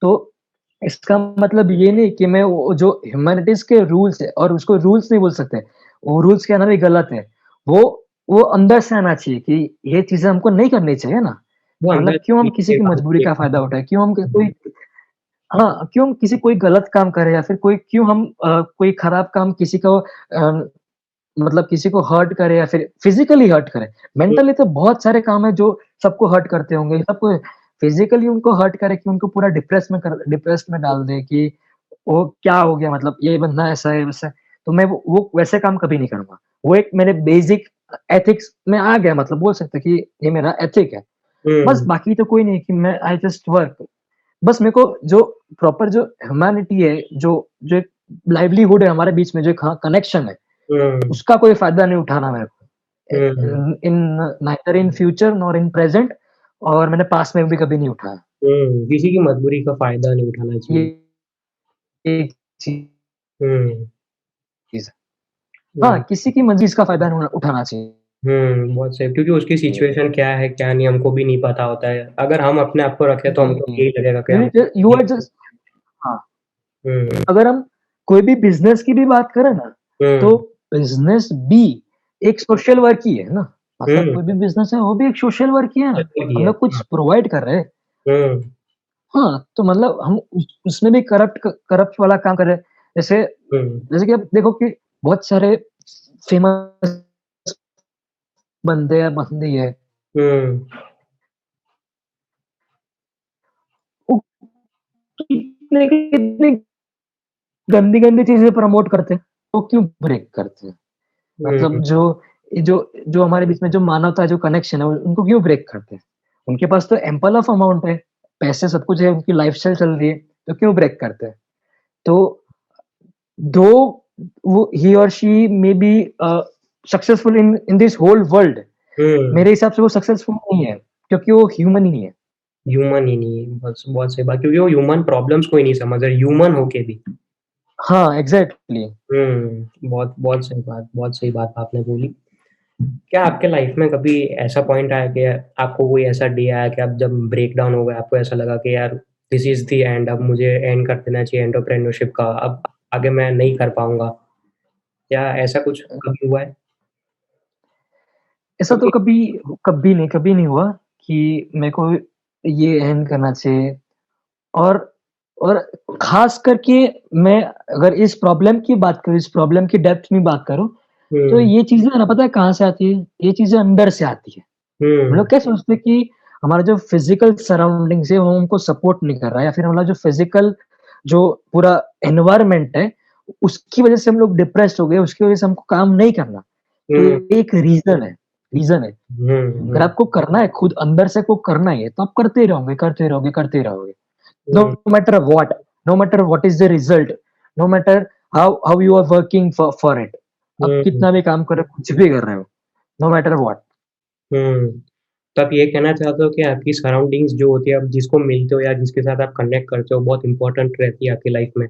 तो इसका मतलब ये नहीं कि मैं वो जो ह्यूमैनिटीज़ के रूल्स है और उसको रूल्स नहीं बोल सकते, वो रूल्स कहना भी गलत है। वो वो अंदर से आना चाहिए कि ये चीज़ें हमको नहीं करनी चाहिए ना। वो अंदर मतलब से क्यों हम किसी पीछे की काम मजबूरी किए का फ़ायदा हुए उठाएँ? क्यों हम कोई हाँ, क्यों हम किसी कोई गलत काम करें या फिर क्यों हम कोई खराब काम किसी को मतलब किसी को हर्ट करें या फिर फिज़िकली हर्ट करें। हुँ, मेंटली तो बहुत सारे काम हैं जो सबको हर्ट करते होंगे, सबको फिज़िकली उनको हर्ट करे कि उनको पूरा डिप्रेस में डाल दे कि वो क्या हो गया मतलब ये बंदा ऐसा है, वैसा है। तो मैं वो वैसे काम कभी नहीं करूँगा। वो एक मेरे बेसिक एथिक्स में आ गया मतलब बोल सकते हैं कि ये मेरा एथिक है। बस हुँ, बाकी तो कोई नहीं कि मैं आई जस्ट वर्क। बस मेरे को जो प्रॉपर जो ह्यूमैनिटी है, जो एक लाइवलीहुड है हमारे बीच में जो एक हाँ, कनेक्शन है, हुँ, उसका कोई फ़ायदा नहीं उठाना मेरे को। Hmm, in neither in future nor in present और मैंने पास्ट में भी कभी नहीं उठाया। किसी की मजबूरी का फ़ायदा नहीं उठाना ये चाहिए। एक चीज़ हुँ, है। हाँ, हुँ, किसी की मर्ज़ी इसका फ़ायदा नहीं उठाना चाहिए। बहुत सही क्योंकि उसकी सिचुएशन क्या है, क्या नहीं हमको भी नहीं पता होता है। अगर हम अपने आप को रखें तो हमको जी, यही लगेगा कि हम यू आर जस्ट हाँ, हुँ, अगर हम कोई भी बिज़नेस की भी बात करें ना, तो हुँ, बिज़नेस भी एक सोशल वर्क ही है ना। मतलब हुँ, कोई भी बिज़नेस है, वो भी एक सोशल वर्क ही है ना। भी हम है। लोग कुछ हाँ, प्रोवाइड कर रहे हैं। हुँ, हाँ, तो मतलब हम उसमें भी करप्ट वाला काम कर रहे हैं। जैसे हुँ, जैसे कि आप देखो कि बहुत सारे फेमस बंदे या बंदी है, हुँ, वो कितनी गंदी-गंदी चीज़ें प्रमोट करते हैं, वो क्यों ब्रेक करते हैं? मतलब हुँ, जो हमारे बीच में जो मानवता, जो कनेक्शन है, उनको क्यों ब्रेक करते हैं? उनके पास तो एम्पल ऑफ अमाउंट है, पैसे सब कुछ है, उनकी लाइफ़स्टाइल चल रही है, तो क्यों ब्रेक करते हैं? तो दो वो ही और she may be successful in this whole world hmm, मेरे हिसाब से वो सक्सेसफुल नहीं है, क्योंकि वो ह्यूमन ही नहीं है। ह्यूमन ही नहीं है। बस बहुत सही बात क्योंकि वो ह्यूमन प्रॉब्लम्स को ही नहीं समझ रहे, ह्यूमन होके भी। हाँ, एग्ज़ैक्टली। बहुत सही बात आपने बोली। क्या आपके लाइफ में कभी ऐसा पॉइंट आया कि आपको कोई ऐसा डे आया कि आप जब ब्रेकडाउन हो गए, आपको ऐसा लगा कि यार दिस इज़ द एंड अब मुझे एंड कर देना चाहिए एंटरप्रेन्योरशिप का, अब आगे मैं नहीं कर पाऊँगा। क्या ऐसा कुछ कभी हुआ है? ऐसा तो क्योंकि कभी नहीं हुआ कि मेरे को ये एंड करना चाहिए और और ख़ास करके मैं अगर इस प्रॉब्लम की बात करूँ, इस प्रॉब्लम की डेप्थ में बात करूँ, तो हुँ, ये चीज़ें ना पता है कहाँ से आती है? ये चीज़ें अंदर से आती है। हम हुँ, लोग क्या सोचते हैं कि हमारा जो फ़िज़िकल सराउंडिंग्स है, वो हमको सपोर्ट नहीं कर रहा है या फिर हमारा जो फ़िज़िकल जो पूरा एनवायरनमेंट है, उसकी वज़ह से हम लोग डिप्रेस्ड हो गए, उसकी वज़ह से हमको काम नहीं करना। तो हुँ, ये एक रीज़न है। हुँ, अगर हुँ, आपको करना है, खुद अंदर से आपको करना ही है, तो आप करते ही रहोगे, करते रहोगे, करते ही रहोगे। No hmm, matter what, no matter what is the result, no matter how you are working for it. आप हुँ, कितना भी काम कर रहे हो, कुछ भी कर रहे हो, no matter what. हुँ। तो आप ये कहना चाहते हो कि आपकी सराउंडिंग्स जो होती है, आप जिसको मिलते हो या जिसके साथ आप कनेक्ट करते हो, बहुत इम्पोर्टेंट रहती है आपकी लाइफ में?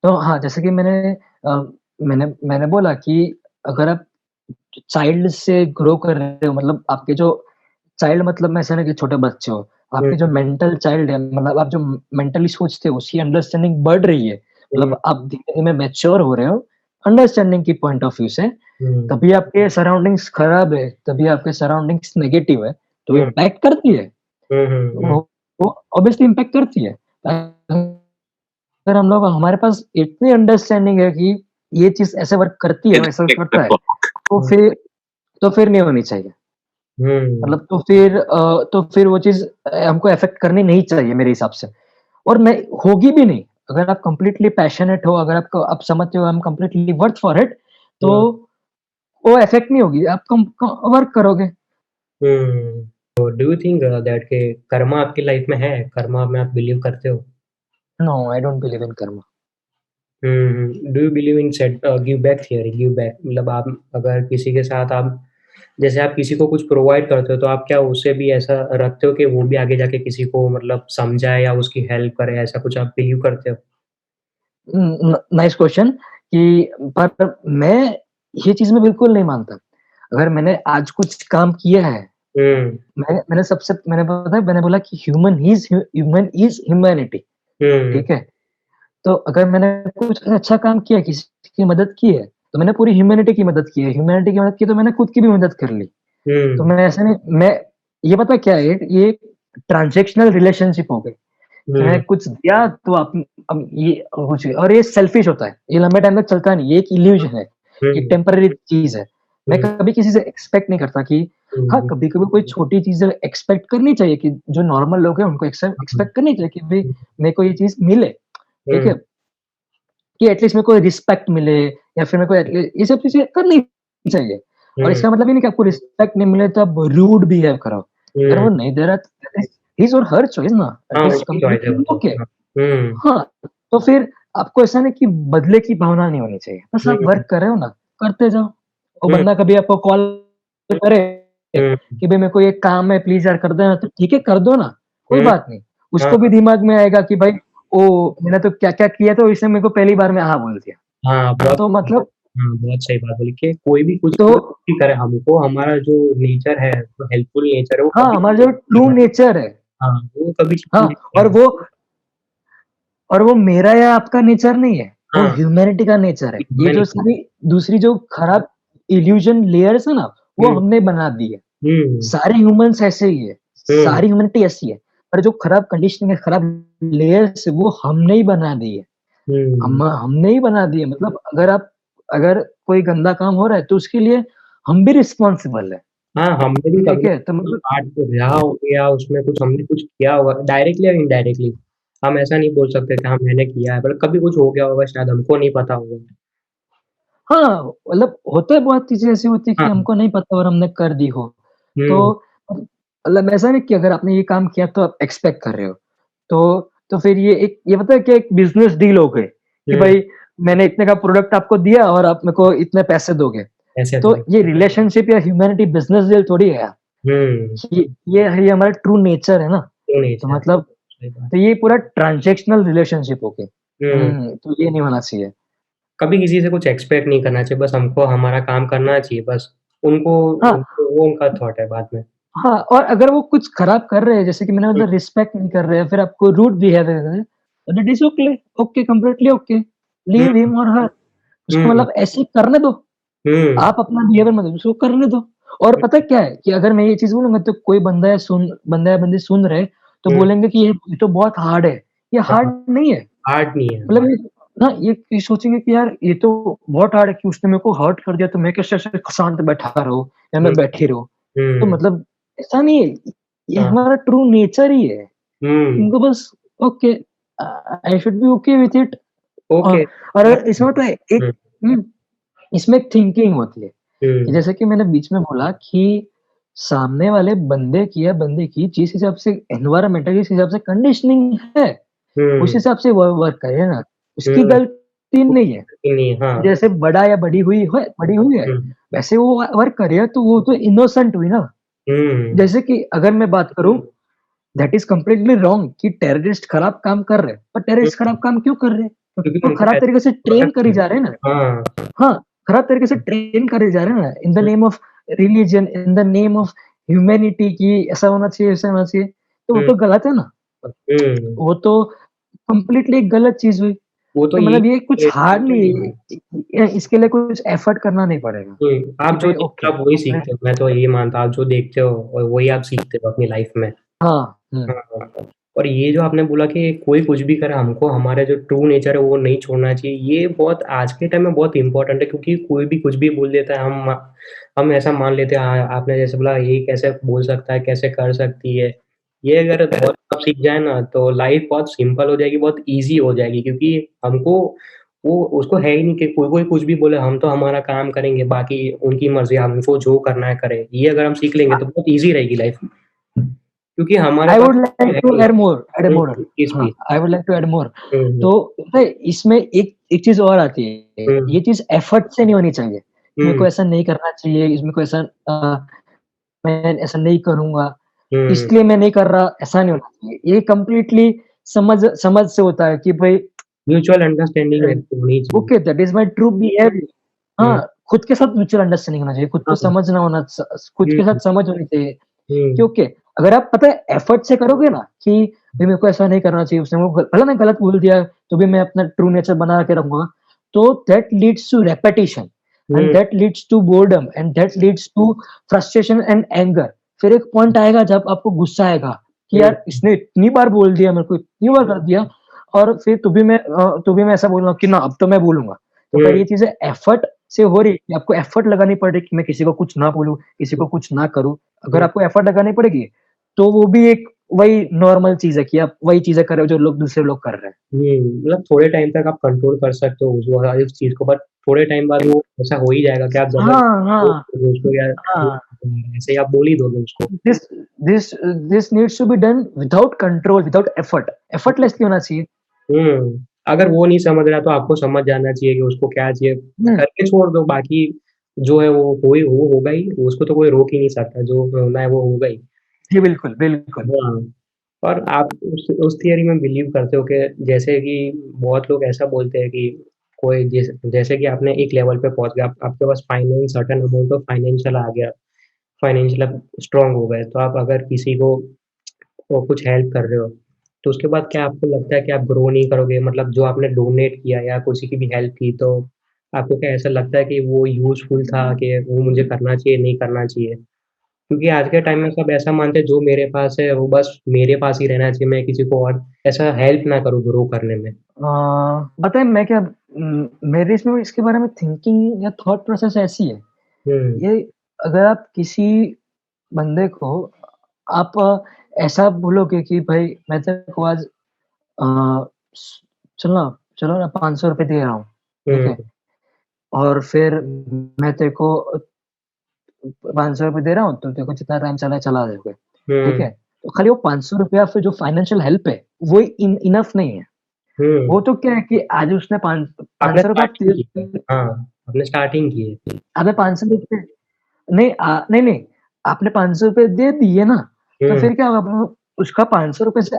तो हाँ, जैसे कि मैंने बोला कि अगर आप चाइल्ड से ग्रो कर रहे हो मतलब आपके जो चाइल्ड मतलब मैं ऐसा नहीं कि छोटे बच्चे हो, हुँ, आपके जो मेंटल चाइल्ड है मतलब आप जो मेंटली सोचते हो उसकी अंडरस्टैंडिंग बढ़ रही है, हुँ, मतलब आप धीमे-धीमे मैच्योर हो रहे हो, अंडरस्टैंडिंग की पॉइंट ऑफ व्यू से, हुँ, तभी आपके सराउंडिंग्स खराब है, तभी आपके सराउंडिंग्स नेगेटिव है, तो हुँ, इम्पैक्ट करती है। हुँ, हुँ, हुँ, वो वो ऑब्वियसली इम्पैक्ट करती है। अगर हम लोग हमारे पास इतनी अंडरस्टैंडिंग है कि ये चीज़ ऐसे वर्क करती है, वैसा करता है, तो फिर नहीं होनी चाहिए। हुँ, मतलब तो फिर वो चीज़ हमको अफ़ेक्ट करनी नहीं चाहिए मेरे हिसाब से और नहीं होगी भी नहीं। अगर आप कंप्लीटली पैशनेट हो, अगर आपको आप समझते हो I am completely worth for it तो हुँ, वो अफ़ेक्ट नहीं होगी। आप कम क वर्क करोगे। हुँ। डू यू थिंक दैट के कर्मा आपकी लाइफ में है? कर्मा में आप बिलीव करते हो? No, I don't believe in karma. Do you believe in set give back theory? Give back मतलब आप अगर किसी के साथ आप जैसे आप किसी को कुछ प्रोवाइड करते हो, तो आप क्या उससे भी ऐसा रखते हो कि वो भी आगे जाके किसी को मतलब समझाए या उसकी हेल्प करे, ऐसा कुछ आप बिलीव करते हो? नाइस क्वेश्चन कि पर मैं ये चीज़ मैं बिल्कुल नहीं मानता। अगर मैंने आज कुछ काम किया है, हुँ, मैंने पता है मैंने बोला कि ह्यूमन इज़ ह्यूमैनिटी, हुँ, ठीक है? तो अगर मैंने कुछ अच्छा काम किया, किसी की मदद की है, तो मैंने पूरी ह्यूमैनिटी की मदद की है। ह्यूमैनिटी की मदद की तो मैंने खुद की भी मदद कर ली। तो हुँ, मैं ऐसा नहीं मैं ये पता क्या है, ये ट्रांज़ैक्शनल रिलेशनशिप हो गई। कि मैंने हुँ, कुछ दिया तो आप अब ये कुछ और ये सेल्फिश होता है। ये लंबे टाइम तक चलता नहीं, ये एक इल्यूज़न है, ये हुँ, टेम्परेरी चीज़ है। मैं हुँ, कभी किसी से एक्सपेक्ट नहीं करता कि हाँ, हुँ, कभी-कभी कोई छोटी चीज़ें एक्सपेक्ट करनी चाहिए कि जो नॉर्मल लोग हैं उनको हुँ, एक्सपेक्ट करनी चाहिए कि भई हुँ, मेरे को ये चीज़ मिले, ठीक हुँ, है? कि एटलीस्ट मेरे को रिस्पेक्ट मिले या फिर मेरे को ये सब चीज़ें करनी चाहिए। और हुँ, इसका मतलब ये नहीं कि आपको रिस्पेक्ट नहीं मिले तो आप रूड बिहेव करो। अगर वो हुँ। नहीं दे रहा तो दैट इज़ हिज़ और हर चॉइस ना, हाँ, दैट इज़ उसकी चॉइस है वो कंप्लीटली तो। ओके। हाँ। हुँ, हाँ, तो फिर आपको ऐसा नहीं कि बदले की भावना नहीं होनी चाहिए। बस आप हुँ, वर्क कर रहे हो ना, करते जाओ। वो हुँ, बंदा कभी आपको कॉल करे हुँ, कि भई मेरे को ये काम है प्लीज़ यार कर देना, तो ठीक है कर दो ना, कोई हुँ, बात नहीं। हाँ, उसको भी दिमाग में आएगा कि भाई ओह! मैंने तो क्या-क्या किया था, इसने मेरे को पहली बार में हाँ बोल दिया। हाँ, बहुत तो मतलब हाँ, बहुत सही बात बोली कि कोई भी कुछ तो कोई भी करे हमको हमारा जो नेचर है, जो हेल्पफुल नेचर है वो हाँ, कभी हमारा जो ट्रू नेचर है हाँ, वो कभी चेंज हाँ, नहीं करेगा। और वो मेरा या आपका नेचर नहीं है, वो हाँ, ह्यूमैनिटी का नेचर है। ये जो ह्यूमैनिटी सारी दूसरी जो खराब इल्यूज़न लेयर्स है ना, वो हुँ, हमने बना दी है। हुँ, सारे ह्यूमन्स ऐसे ही है, हुँ, सारी ह्यूमैनिटी ऐसी है, पर जो खराब कंडीशनिंग है, खराब लेयर्स है, वो हमने ही बना दी है। हुँ, हमने ही बना दी है मतलब अगर कोई गंदा काम हो रहा है, तो उसके लिए हम भी रिस्पॉन्सिबल है, हाँ, हमने भी ठीक कभी है? तो मतलब पार्ट को रहा हो या उसमें कुछ हमने कुछ किया होगा डायरेक्टली या इनडायरेक्टली। हम ऐसा नहीं बोल सकते कि हाँ, मैंने किया है, बट कभी कुछ हो गया होगा शायद हमको नहीं पता होगा। हाँ, मतलब होता है बहुत चीज़ें ऐसी होती है कि हाँ, हमको नहीं पता और हमने कर दी हो। तो हुँ, मतलब ऐसा नहीं कि अगर आपने ये काम किया तो आप एक्सपेक्ट कर रहे हो। तो फिर ये पता है कि एक बिज़नेस डील हो गई कि हुँ, भाई मैंने इतने का प्रोडक्ट आपको दिया और आप मेरे को इतने पैसे दोगे। ऐसे तो थोड़ी ये रिलेशनशिप या ह्यूमैनिटी बिज़नेस डील थोड़ी है यार। हुँ, ये हमारा ट्रू नेचर है ना। ट्रू तो नेचर मतलब सही बात। तो ये पूरा ट्रांज़ैक्शनल रिलेशनशिप हो गई। हुँ, तो ये नहीं होना चाहिए। कभी किसी से कुछ एक्सपेक्ट नहीं करना चाहिए, बस हमको हमारा काम करना चाहिए बस। उनको हाँ, उनको वो उनका थॉट है बाद में। हाँ और अगर वो कुछ खराब कर रहे हैं जैसे कि मैंने हुँ, मतलब रिस्पेक्ट नहीं कर रहे हैं, फिर आपको रूड बिहेव कर रहे हैं, तो that is okay, okay completely okay. Hmm, leave him और हर उसको हुँ, मतलब ऐसे ही करने दो। हुँ, आप अपना बिहेवियर मत उसको करने दो। और पता है क्या है कि अगर मैं ये चीज़ बोलूँगा तो कोई बंदा या बंदी सुन रहे तो हुँ, बोलेंगे कि ये तो बहुत हार्ड है। ये हाँ, हार्ड नहीं है। हार्ड नहीं है। मतलब ये ना ये सोचेंगे कि यार ये तो बहुत हार्ड है कि उसने मेरे को हर्ट कर दिया तो मैं कैसे ऐसे शांत बैठा रहूँ या हुँ, मैं बैठी रहूँ। तो हुँ, मतलब ऐसा नहीं है, ये हाँ, हमारा ट्रू नेचर ही है। हुँ, उनको बस okay I should be okay with it a, okay. और इसमें पता है एक हुँ, हुँ, इसमें एक थिंकिंग होती है कि हुँ, जैसे कि मैंने बीच में बोला कि सामने वाले बंदे की या बंदे की जिस हिसाब से एनवायरनमेंट है, जिस हिसाब से कंडीशनिंग है, उस हुँ, हिसाब से वो वर्क करे ना, उसकी हुँ, गलती नहीं है। नहीं, हाँ, जैसे बड़ा या बड़ी हुई है, हुँ, वैसे वो वर्क कर रही है तो वो तो इनोसेंट हुई ना। हुँ, जैसे कि अगर मैं बात करूँ दैट इज़ कंप्लीटली रॉन्ग कि टेररिस्ट खराब काम कर रहे हैं। पर हुँ, टेररिस्ट खराब काम क्यों कर रहे हैं? क्योंकि क्योंकि वो उनको खराब पैसे तरीके से ट्रेन प्रोटेक्ट करे करना जा रहे हैं ना। हाँ, हाँ, खराब तरीके से ट्रेन करे जा रहे हैं ना in the hmm, name of religion, in the name of humanity कि ऐसा होना चाहिए, वैसा होना चाहिए। तो वो हुँ, तो गलत है ना। हुँ, वो तो कंप्लीटली एक गलत चीज़ हुई। वो तो तो यही मतलब ये कुछ हार्ड नहीं इसके लिए कुछ एफर्ट करना नहीं पड़ेगा आप कि जो भाई देखते ओके हो आप वही मैं सीखते हो, मैं तो यही मानता हूँ, आप जो देखते हो और वही आप सीखते हो अपनी लाइफ़ में। हाँ, हुँ, हाँ, हाँ। और ये जो आपने बोला कि कोई कुछ भी करे हमको हमारा जो ट्रू नेचर है वो नहीं छोड़ना चाहिए, ये बहुत आज के टाइम में बहुत इम्पोर्टेंट है क्योंकि कोई भी कुछ भी बोल देता है, हम ऐसा मान लेते हैं आपने जैसे बोला ये कैसे बोल सकता है, कैसे कर सकती है। ये अगर बहुत आप सीख जाए ना तो लाइफ़ बहुत सिंपल हो जाएगी, बहुत ईज़ी हो जाएगी क्योंकि हमको वो उसको है ही नहीं कि कोई-कोई कुछ भी बोले हम तो हमारा काम करेंगे, बाकी उनकी मर्ज़ी हमको जो करना है करें। ये अगर हम सीख लेंगे तो बहुत ईज़ी रहेगी लाइफ़। क्योंकि हमारे आई पास वुड लाइक है टू नहीं। ऐड मोर प्लीज़, हाँ, please. I would like to add more. Hmm, तो पता है इसमें एक एक चीज़ और आती है, हुँ, ये चीज़ एफर्ट से नहीं होनी चाहिए। मेरे को हुँ, ऐसा नहीं करना चाहिए, इसमें को ऐसा मैं ऐसा नहीं करूँगा, हुँ, इसलिए मैं नहीं कर रहा, ऐसा नहीं होना चाहिए। ये कंप्लीटली समझ समझ से होता है कि भई म्यूचुअल अंडरस्टैंडिंग होनी चाहिए। Okay that is my true behaviour. Hmm, हाँ, खुद के साथ म्यूचुअल अंडरस्टैंडिंग होना चाहिए, खुद को हाँ, समझना होना खुद के हुँ, साथ समझ होनी चाहिए कि हुँ, ओके, अगर आप पता है एफर्ट से करोगे ना कि भई मेरे को ऐसा नहीं करना चाहिए, उसने वो भले मैं गलत बोल दिया, तो भी मैं अपना ट्रू नेचर बना के रखूँगा, तो that leads to repetition and hmm, that leads to boredom and that leads to frustration and anger. फिर एक पॉइंट आएगा जब आपको गुस्सा आएगा कि हुँ, यार इसने इतनी बार बोल दिया मेरे को, इतनी बार कर दिया और फिर तो भी मैं ऐसा बोलूँगा कि ना अब तो मैं बोलूँगा। तो हुँ, अगर ये चीज़ें एफर्ट से हो रही है कि आपको एफर्ट लगानी पड़ रही है कि मैं किसी को कुछ ना बोलूँ, किसी को कुछ ना करूँ। अगर हुँ, आपको एफर्ट लगानी पड़ेगी, तो वो भी एक वही नॉर्मल चीज़ है कि आप वही चीज़ें कर रहे हो जो लोग दूसरे लोग कर रहे हैं। मतलब थोड़े टाइम तक आप कंट्रोल कर सकते हो उस चीज़ को, बट थोड़े टाइम बाद वो ऐसा हो ही जाएगा कि आप हाँ, ज़बरदस्ती बोल हाँ, दोगे उसको यार, हाँ। ऐसे ही आप बोल ही दोगे उसको। This this this needs to be done without control, without effort. Effortlessly होना चाहिए। अगर वो नहीं समझ रहा तो आपको समझ जाना चाहिए कि उसको क्या चाहिए, हुँ, करके छोड़ दो, बाकी जो है वो होगा ही, उसको तो कोई रोक ही नहीं सकता, जो होना है वो होगा ही। जी बिल्कुल, बिल्कुल। हाँ, और आप उस थियरी में बिलीव करते हो कि जैसे कि बहुत लोग ऐसा बोलते हैं कि कोई जैसे कि आपने एक लेवल पे पहुँच गए, आप आपके पास सर्टेन अमाउंट ऑफ फाइनेंशियल आ गया, फाइनेंशियल आप स्ट्रॉन्ग हो गए, तो आप अगर किसी को कुछ हेल्प कर रहे हो, तो उसके बाद क्या आपको लगता है कि आप ग्रो नहीं करोगे? मतलब जो आपने डोनेट किया या किसी की भी हेल्प की, तो आपको क्या ऐसा लगता है कि वो यूज़फुल था कि वो मुझे करना चाहिए, नहीं करना चाहिए? क्योंकि आज के टाइम में सब ऐसा मानते हैं जो मेरे पास है वो बस मेरे पास ही रहना चाहिए, मैं किसी को और ऐसा हेल्प ना करूँ ग्रो करने में। पता है मैं क्या मेरे इसमें इसके बारे में थिंकिंग या थॉट प्रोसेस ऐसी है, हुँ, ये अगर आप किसी बंदे को आप ऐसा बोलोगे कि भाई मैं तेरे को आज स चल ना चलो ना ₹500 दे रहा हूँ, ठीक हुँ, है? और फिर मैं तेरे को ₹500 दे रहा हूँ, तो तेरे को जितना टाइम चला है चला जाओगे, ठीक हुँ, है? तो खाली वो ₹500 फिर जो फाइनेंशियल हेल्प है, वो इनफ नहीं है। हुँ, वो तो क्या है कि आज उसने आपने ₹500 आप स्टार्टिंग की है। हाँ, आपने स्टार्टिंग की है। आपने ₹500 नहीं नहीं, नहीं, आपने ₹500 दे दिए ना, तो हुँ, फिर क्या होगा उसका ₹500 से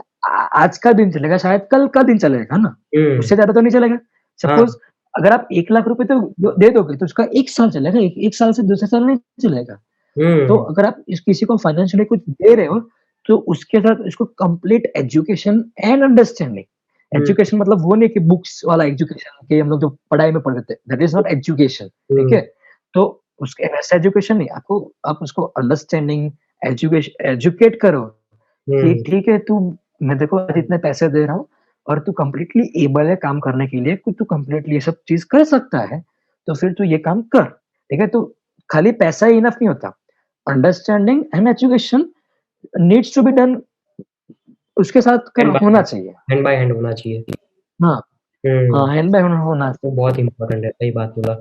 आज का दिन चलेगा, शायद कल का दिन चलेगा ना, हुँ, उससे ज़्यादा तो नहीं चलेगा। हाँ, सपोज़ अगर आप ₹1,00,000 तो दे दोगे, तो उसका 1 साल चलेगा, 1 साल से दूसरे साल नहीं चलेगा। तो हुँ, अगर आप इस किसी को फाइनेंशियली कुछ दे रहे हो, तो उसके साथ इसको complete education and understanding hmm, education मतलब वो नहीं कि बुक्स वाला एजुकेशन कि हम लोग जो पढ़ाई में पढ़ते थे, दैट इज़ नॉट एजुकेशन, ठीक हुँ, है? तो उसके वैसा एजुकेशन नहीं, आपको आप उसको अंडरस्टैंडिंग एजुकेट करो कि हुँ, ठीक है, मैं देखो आज इतने पैसे दे रहा हूँ और तू कंप्लीटली एबल है काम करने के लिए, कि तू कंप्लीटली ये सब चीज़ कर सकता है, तो फिर तू ये काम कर, ठीक है? तो खाली पैसा ही इनफ नहीं होता। Understanding and education needs to be done उसके साथ कर हैंड बाय होना हैंड, चाहिए। हैंड बाय हैंड होना चाहिए। हाँ, हुँ, हाँ, हैंड बाय हैंड होना वो बहुत इम्पोर्टेंट है, सही बात बोला।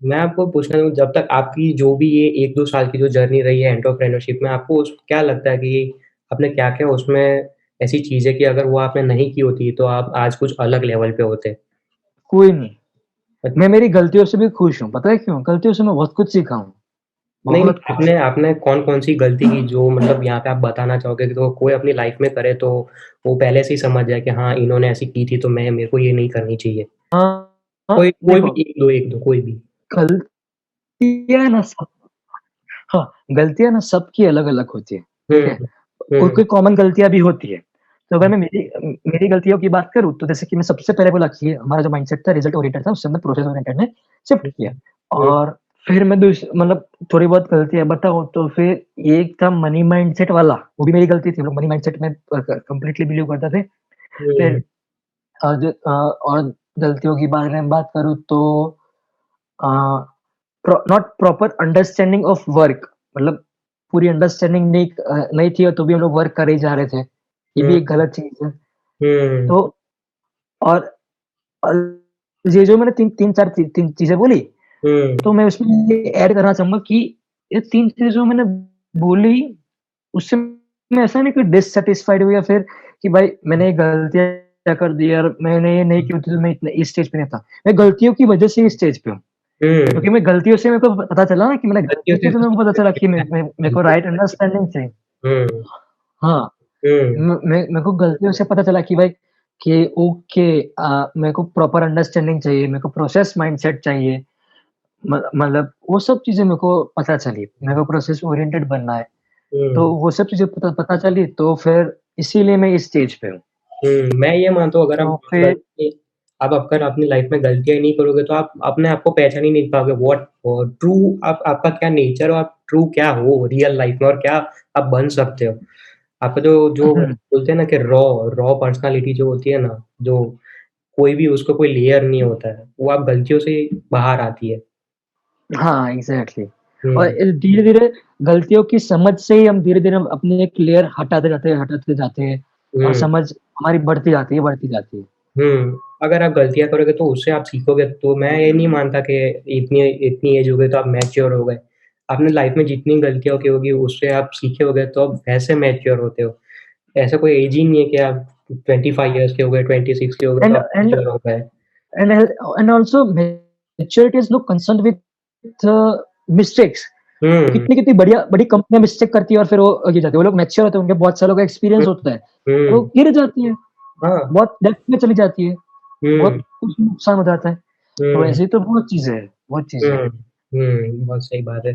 मैं आपको पूछना चाहूँ, जब तक आपकी जो भी ये 1-2 साल की जो जर्नी रही है एंटरप्रेन्योरशिप में, आपको उस क्या लगता है कि आपने क्या-क्या उसमें ऐसी चीज़ें की, अगर वो आपने नहीं की होती तो आप आज कुछ अलग लेवल पे होते? कोई नहीं। मैं मेरी गलतियों से भी खुश हूँ, पता है क्यों? गलतियों से मैं बहुत कुछ सीखा हूँ, नहीं, नहीं, बहुत कुछ। आपने आपने कौन-कौन सी गलती की जो मतलब यहाँ पे आप बताना चाहोगे कि तो कोई अपनी लाइफ़ में करे तो वो पहले से ही समझ जाए कि हाँ, इन्होंने ऐसी की थी तो मेरे को ये नहीं करनी चाहिए। हाँ, कोई हाँ, कोई भी देखो 1-2 कोई भी। गलतियाँ ना सब हाँ, गलतियाँ ना सबकी अलग-अलग होती हैं, ठीक है? हुँ, हुँ, कोई-कोई कॉमन गलतियाँ भी होती हैं। तो अगर मैं मेरी गलतियों की बात करूँ, तो जैसे कि मैं सबसे पहले बोला कि हमारा जो माइंडसेट था रिज़ल्ट ओरिएंटेड था, उससे हमने प्रोसेस ओरिएंटेड में शिफ्ट हुँ, किया। हुँ, और फिर मैं मतलब थोड़ी बहुत गलतियाँ बताऊँ तो फिर एक था मनी माइंडसेट वाला, वो भी मेरी गलती थी। हम लोग मनी माइंडसेट में कंप्लीटली बिलीव करते थे। फिर हुँ, और गलतियों की बारे में बात करूँ तो uh, not proper understanding of work मतलब पूरी अंडरस्टैंडिंग नहीं थी और तो भी हम लोग वर्क करे ही जा रहे थे। ये भी हुँ, एक गलत चीज़ है। हुँ, तो और अ, ये जो मैंने 3 चीज़ें बोली, हुँ, तो मैं उसमें ये ऐड करना चाहूँगा कि ये 3 चीज़ें जो मैंने बोली, उससे मैं ऐसा नहीं कि डिससैटिस्फाइड हूँ या फिर कि भाई मैंने ये गलतियाँ कर दी और मैंने ये नहीं की होती तो मैं इतने इस स्टेज पे नहीं था। मैं गलतियों की वजह से इस स्टेज पे हूँ। हुँ, क्योंकि मैं गलतियों से मेरे को पता चला ना कि मैंने गलतियों गलतियों से से मेरे को पता चला कि मेरे को राइट अंडरस्टैंडिंग चाहिए। हुँ, हाँ, हुँ, मेरे को गलतियों से पता चला कि भाई कि ओके मेरे को प्रॉपर अंडरस्टैंडिंग चाहिए, मेरे को प्रोसेस माइंडसेट चाहिए। मतलब वो सब चीज़ें मेरे को पता चली। मेरे को प्रोसेस ओरिएंटेड बनना है। तो हुँ। वो सब चीज़ें पता पता चली तो फिर इसीलिए मैं इस स्टेज पे हूँ। मैं ये मानता हूँ अगर आप तो फिर गलती आप अगर अपनी लाइफ़ में गलतियाँ ही नहीं करोगे तो आप अपने आप को पहचान ही नहीं पाओगे ट्रू आप आपका क्या नेचर और आप ट्रू क्या हो रियल लाइफ़ में और क्या आप बन सकते हो। आपका जो जो हुँ, बोलते हैं ना कि रॉ पर्सनैलिटी जो होती है ना, जो कोई भी उसको कोई लेयर नहीं होता है, वो आप गलतियों से बाहर आती है। हाँ, एग्ज़ैक्टली और हुँ, धीरे-धीरे गलतियों की समझ से ही हम धीरे-धीरे अपनी एक लेयर हटाते जाते हैं और हुँ। समझ हमारी बढ़ती जाती है। अगर आप गलतियाँ करोगे तो उससे आप सीखोगे, तो मैं ये नहीं मानता कि इतनी इतनी एज हो गई तो आप मैच्योर हो गए। आपने लाइफ़ में जितनी गलतियाँ की होगी उससे आप सीखे होगे तो आप वैसे मैच्योर होते हो। ऐसा कोई एज ही नहीं है कि आप 25 इयर्स के हो गए, 26 के हो गए तो एंड आप एंड मैच्योर हो गए। And and also maturity is not concerned with mistakes. Hmm, कितनी-कितनी बड़ी कंपनियाँ मिस्टेक करती है और फिर वो गिर जाती है। वो लोग मैच्योर होते हैं, उनके बहुत सालों का हुँ, एक्सपीरियंस होता है, और वो हुँ, गिर जाती है, हाँ, बहुत डेप्थ में चली जाती है, बहुत हुँ, कुछ नुकसान हो जाता है। तो हुँ, ऐसी तो बहुत चीज़ें हैं, बहुत चीज़ें हैं। हुँ, बहुत सही बात है।